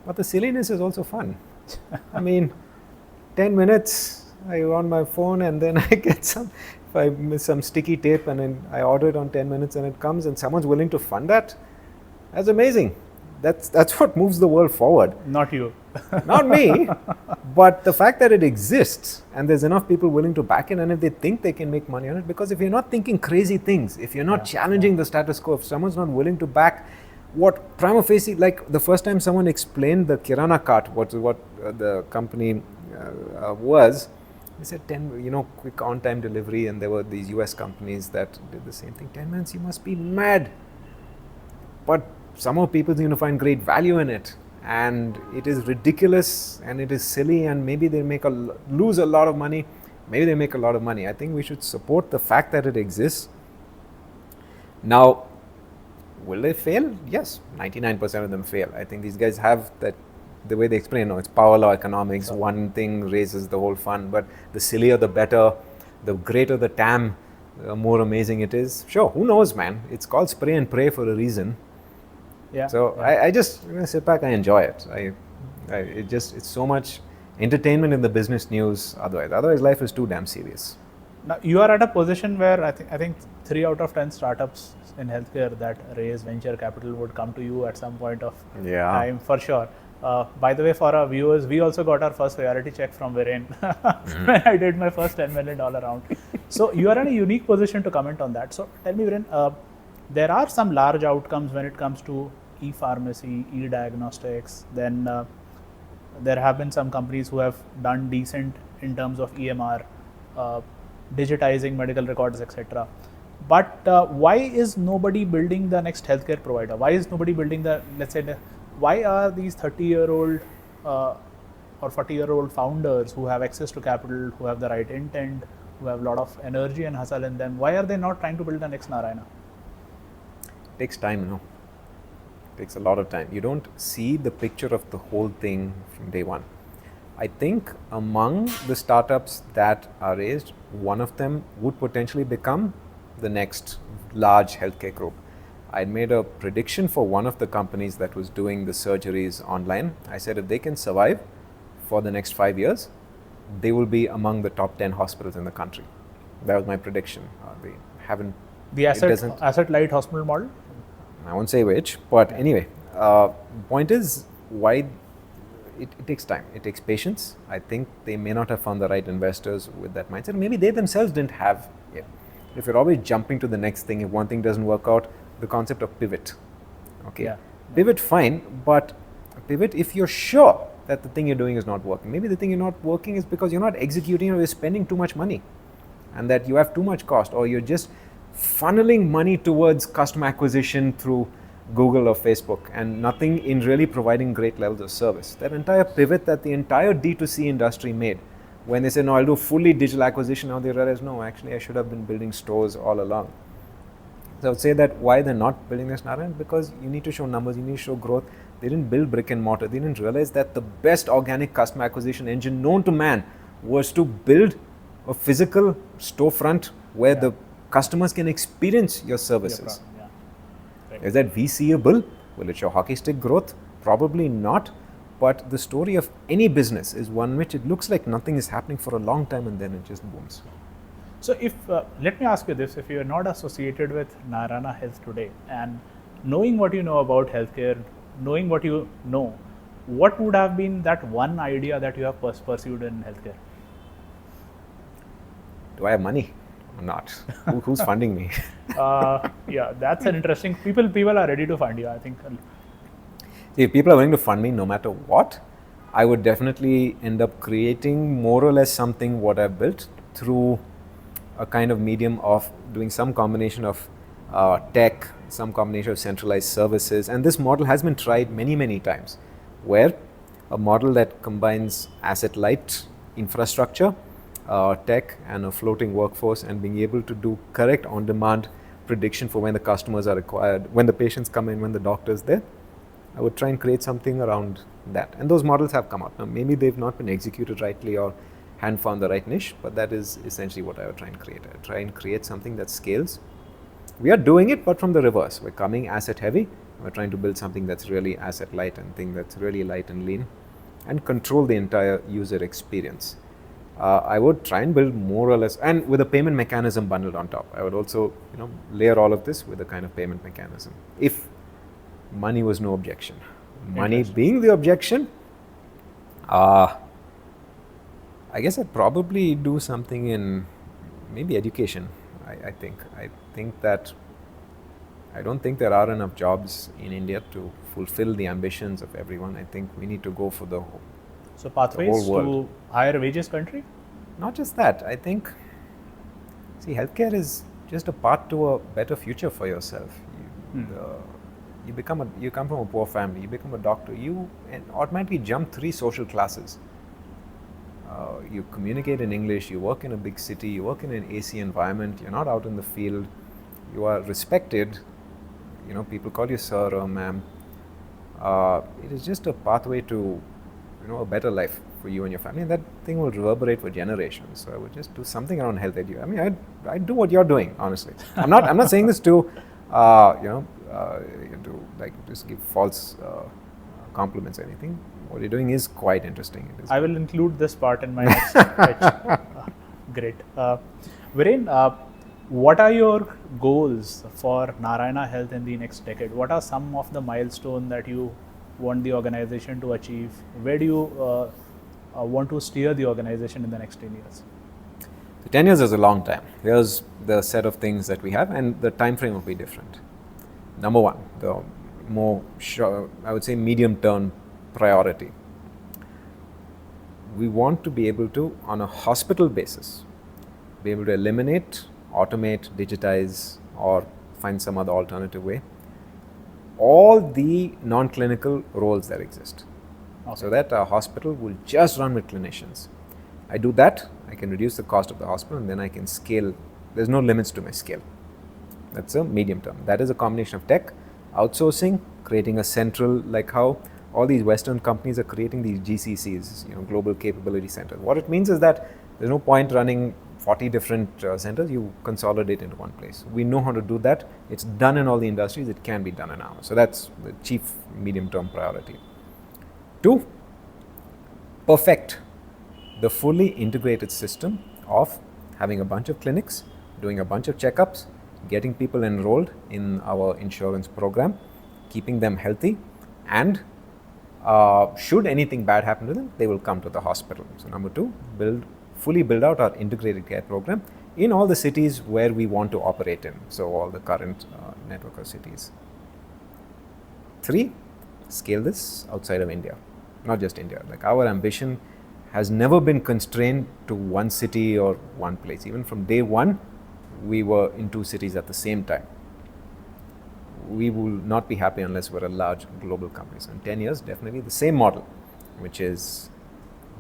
But the silliness is also fun. 10 minutes, I on my phone, and then I get if I miss some sticky tape, and then I order it on 10 minutes and it comes, and someone's willing to fund that. That's amazing. That's what moves the world forward. Not you. Not me, but the fact that it exists and there's enough people willing to back it, and if they think they can make money on it, because if you're not thinking crazy things, if you're not challenging the status quo, if someone's not willing to back what prima facie, like the first time someone explained the Kirana cart, what the company was, they said 10, quick on-time delivery, and there were these US companies that did the same thing. 10 minutes, you must be mad. But somehow people seem to find great value in it, and it is ridiculous and it is silly, and maybe they lose a lot of money, maybe they make a lot of money. I think we should support the fact that it exists. Now, will they fail? Yes, 99% of them fail. I think these guys have that, the way they explain, it's power law economics, one thing raises the whole fund, but the sillier the better, the greater the TAM, the more amazing it is. Sure, who knows, man? It's called spray and pray for a reason. Yeah. So I just sit back, I enjoy it. It's so much entertainment in the business news. Otherwise life is too damn serious. Now you are at a position where I think 3 out of 10 startups in healthcare that raise venture capital would come to you at some point of time, for sure. By the way, for our viewers, we also got our first royalty check from Viren when I did my first $10 million round. So you are in a unique position to comment on that. So tell me, Viren, there are some large outcomes when it comes to e-pharmacy, e-diagnostics. Then there have been some companies who have done decent in terms of EMR, digitizing medical records, etc. But why is nobody building the next healthcare provider? Why is nobody building why are these 30-year-old or 40-year-old founders who have access to capital, who have the right intent, who have a lot of energy and hustle in them, why are they not trying to build the next Narayana? It takes time, It takes a lot of time. You don't see the picture of the whole thing from day one. I think among the startups that are raised, one of them would potentially become the next large healthcare group. I made a prediction for one of the companies that was doing the surgeries online. I said if they can survive for the next 5 years, they will be among the top 10 hospitals in the country. That was my prediction. They haven't. The asset-light hospital model? I won't say which, but anyway, point is why it takes time. It takes patience. I think they may not have found the right investors with that mindset. Maybe they themselves didn't have it. If you're always jumping to the next thing, if one thing doesn't work out, the concept of pivot. Okay, pivot fine, but pivot if you're sure that the thing you're doing is not working. Maybe the thing you're not working is because you're not executing or you're spending too much money, and that you have too much cost, or you're just funneling money towards customer acquisition through Google or Facebook and nothing in really providing great levels of service. That entire pivot that the entire D2C industry made, when they said, no, I'll do fully digital acquisition, now they realize, no, actually I should have been building stores all along. So I would say that why they're not building this Narayana, because you need to show numbers, you need to show growth. They didn't build brick and mortar. They didn't realize that the best organic customer acquisition engine known to man was to build a physical storefront where the customers can experience your services. Is that VC-able? Will it show hockey stick growth? Probably not. But the story of any business is one which it looks like nothing is happening for a long time and then it just booms. So if, let me ask you this, if you're not associated with Narayana Health today and knowing what you know about healthcare, knowing what you know, what would have been that one idea that you have pursued in healthcare? Do I have money or not? Who's funding me? Yeah, that's an interesting, people are ready to fund you, I think. See, if people are willing to fund me no matter what, I would definitely end up creating more or less something what I've built through a kind of medium of doing some combination of tech, some combination of centralized services. And this model has been tried many, many times, where a model that combines asset-light infrastructure, tech and a floating workforce, and being able to do correct on-demand prediction for when the customers are required, when the patients come in, when the doctor's there. I would try and create something around that. And those models have come out. Now, maybe they've not been executed rightly or hadn't found the right niche, but that is essentially what I would try and create. I would try and create something that scales. We are doing it, but from the reverse. We're coming asset heavy. We're trying to build something that's really asset light and thing that's really light and lean and control the entire user experience. I would try and build more or less, and with a payment mechanism bundled on top. I would also, layer all of this with a kind of payment mechanism. If money was no objection, money being the objection, I guess I'd probably do something in maybe education. I think that I don't think there are enough jobs in India to fulfill the ambitions of everyone. I think we need to go for the pathways whole world. to higher wages country? Not just that. I think, healthcare is just a path to a better future for yourself. You come from a poor family, you become a doctor, you automatically jump 3 social classes. You communicate in English, you work in a big city, you work in an AC environment, you're not out in the field, you are respected, people call you sir or ma'am. It is just a pathway to, a better life for you and your family, and that thing will reverberate for generations. So I would just do something around health edu. I mean, I'd do what you're doing, honestly. I'm not saying this to, to like just give false compliments or anything. What you're doing is quite interesting. I will include this part in my next pitch. Great. Viren, what are your goals for Narayana Health in the next decade? What are some of the milestones that you want the organization to achieve? Where do you want to steer the organization in the next 10 years? So 10 years is a long time. Here's the set of things that we have, and the time frame will be different. Number one, the more, I would say, medium-term priority. We want to be able to, on a hospital basis, be able to eliminate, automate, digitize, or find some other alternative way, all the non-clinical roles that exist. Okay. So that a hospital will just run with clinicians. I do that, I can reduce the cost of the hospital, and then I can scale. There's no limits to my scale. That's a medium term. That is a combination of tech, outsourcing, creating a central, like how all these Western companies are creating these GCCs, global capability centers. What it means is that there's no point running 40 different centers, you consolidate into one place. We know how to do that. It's done in all the industries, it can be done in ours. So that's the chief medium-term priority. 2, perfect the fully integrated system of having a bunch of clinics, doing a bunch of checkups, getting people enrolled in our insurance program, keeping them healthy, and should anything bad happen to them, they will come to the hospital. So number 2, fully build out our integrated care program in all the cities where we want to operate in. So all the current network of cities. 3, scale this outside of India, not just India. Like our ambition has never been constrained to one city or one place. Even from day one, we were in 2 cities at the same time. We will not be happy unless we're a large global company. So in 10 years, definitely the same model, which is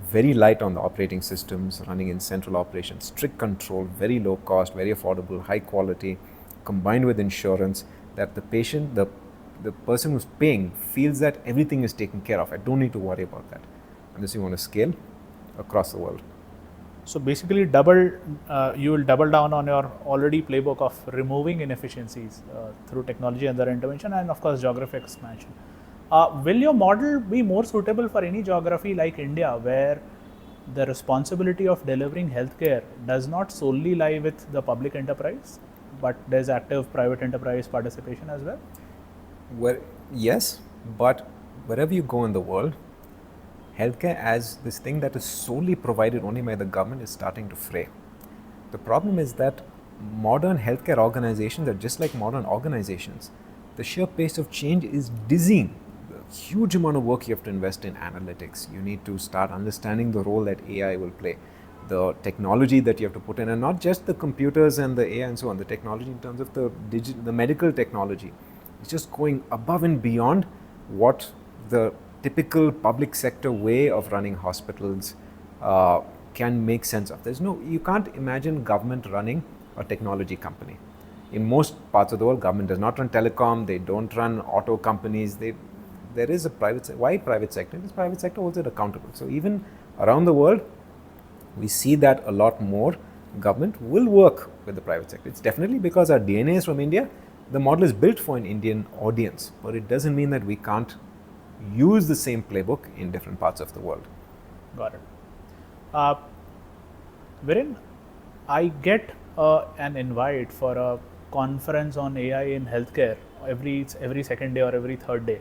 very light on the operating systems, running in central operations, strict control, very low cost, very affordable, high quality, combined with insurance, that the patient, the person who's paying feels that everything is taken care of. I don't need to worry about that. And this you want to scale across the world. So basically you will double down on your already playbook of removing inefficiencies through technology and their intervention, and of course geographic expansion. Will your model be more suitable for any geography like India, where the responsibility of delivering healthcare does not solely lie with the public enterprise, but there's active private enterprise participation as well? Well, yes, but wherever you go in the world, healthcare as this thing that is solely provided only by the government is starting to fray. The problem is that modern healthcare organizations are just like modern organizations. The sheer pace of change is dizzying. The huge amount of work you have to invest in analytics. You need to start understanding the role that AI will play, the technology that you have to put in, and not just the computers and the AI and so on, the technology in terms of the medical technology. It's just going above and beyond what the typical public sector way of running hospitals can make sense of. You can't imagine government running a technology company. In most parts of the world, government does not run telecom, they don't run auto companies. There is a private sector. Why private sector? This private sector holds it accountable. So even around the world, we see that a lot more government will work with the private sector. It's definitely because our DNA is from India. The model is built for an Indian audience, but it doesn't mean that we can't use the same playbook in different parts of the world. Got it. Wherein I get an invite for a conference on AI in healthcare every second day or every third day.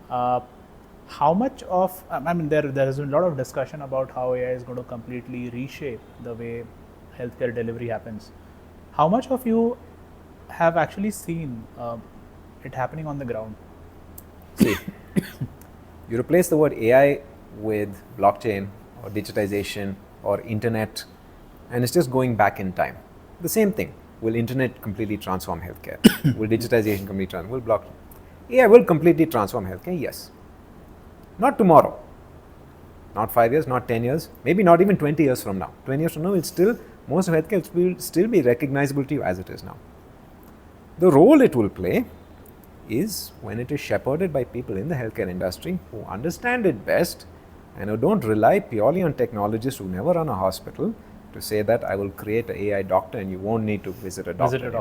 How much of, I mean, there has been a lot of discussion about how AI is going to completely reshape the way healthcare delivery happens. How much of you have actually seen it happening on the ground? See, you replace the word AI with blockchain or digitization or internet, and it's just going back in time. The same thing. Will internet completely transform healthcare? Will digitization completely transform? Will blockchain? AI will completely transform healthcare, yes. Not tomorrow, not 5 years, not 10 years, maybe not even 20 years from now. 20 years from now, most of healthcare will still be recognizable to you as it is now. The role it will play is when it is shepherded by people in the healthcare industry who understand it best and who don't rely purely on technologists who never run a hospital to say that I will create an AI doctor and you won't need to visit a doctor.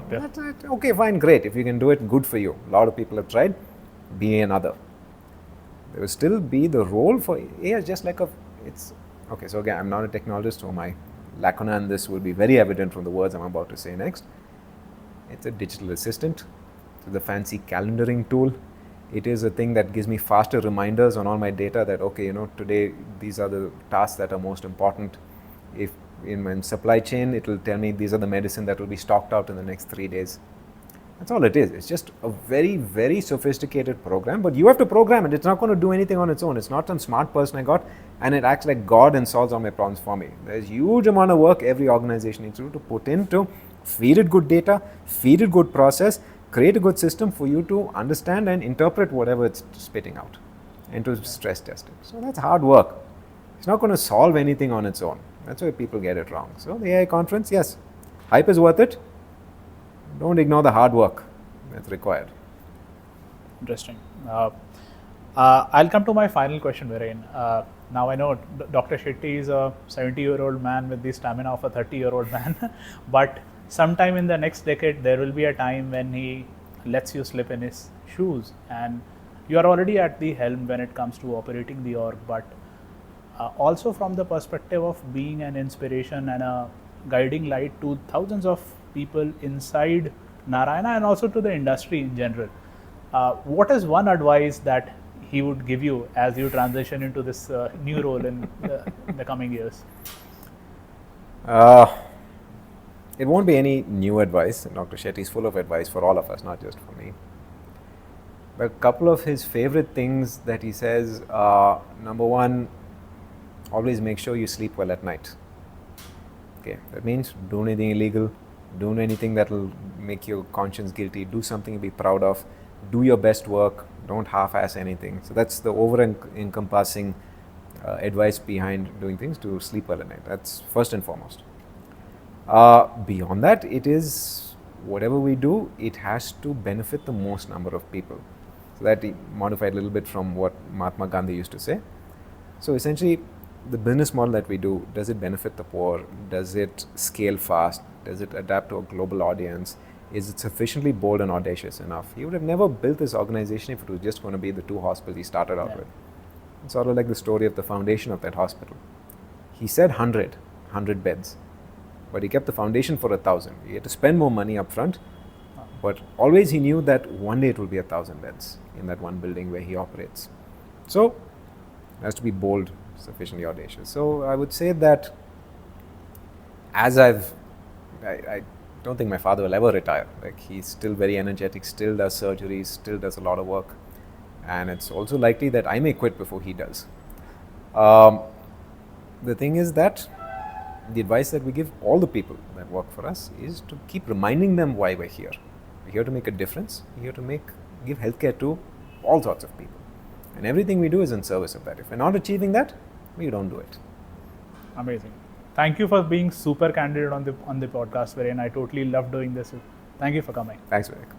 Okay, fine, great. If you can do it, good for you. A lot of people have tried. Be another. There will still be the role for AI, just like okay, so again, I'm not a technologist, so my lacuna in this will be very evident from the words I'm about to say next. It's a digital assistant. It's a fancy calendaring tool. It is a thing that gives me faster reminders on all my data that, okay, today these are the tasks that are most important. If in my supply chain, it will tell me these are the medicine that will be stocked out in the next 3 days. That's all it is. It's just a very, very sophisticated program, but you have to program it. It's not going to do anything on its own. It's not some smart person I got and it acts like God and solves all my problems for me. There's huge amount of work every organization needs to do to put into feed it good data, feed it good process, create a good system for you to understand and interpret whatever it's spitting out and to stress test it. So that's hard work. It's not going to solve anything on its own. That's why people get it wrong. So the AI conference, yes, hype is worth it. Don't ignore the hard work that's required. Interesting. I'll come to my final question, Viren. Now I know Dr. Shetty is a 70-year-old man with the stamina of a 30-year-old man, but sometime in the next decade, there will be a time when he lets you slip in his shoes, and you are already at the helm when it comes to operating the org, but also from the perspective of being an inspiration and a guiding light to thousands of people inside Narayana and also to the industry in general. What is one advice that he would give you as you transition into this new role in the coming years? It won't be any new advice. Dr. Shetty is full of advice for all of us, not just for me. But a couple of his favorite things that he says, number one, always make sure you sleep well at night. Okay, that means do anything illegal, do anything that will make your conscience guilty, do something to be proud of, do your best work, don't half-ass anything. So that's the over-encompassing advice behind doing things, to sleep well at night. That's first and foremost. Beyond that, it is whatever we do, it has to benefit the most number of people. So that he modified a little bit from what Mahatma Gandhi used to say. So essentially, the business model that we do, does it benefit the poor? Does it scale fast? Does it adapt to a global audience? Is it sufficiently bold and audacious enough? He would have never built this organization if it was just going to be the 2 hospitals he started out with. It's sort of like the story of the foundation of that hospital. He said 100 beds, but he kept the foundation for 1,000. He had to spend more money up front, but always he knew that one day it will be 1,000 beds in that one building where he operates. So it has to be bold, sufficiently audacious. So I would say that as I don't think my father will ever retire. Like, he's still very energetic, still does surgeries, still does a lot of work. And it's also likely that I may quit before he does. The thing is that the advice that we give all the people that work for us is to keep reminding them why we're here. We're here to make a difference. We're here to give healthcare to all sorts of people. And everything we do is in service of that. If we're not achieving that, we don't do it. Amazing. Thank you for being super candid on the podcast, Viren. I totally love doing this. Thank you for coming. Thanks, Vivek.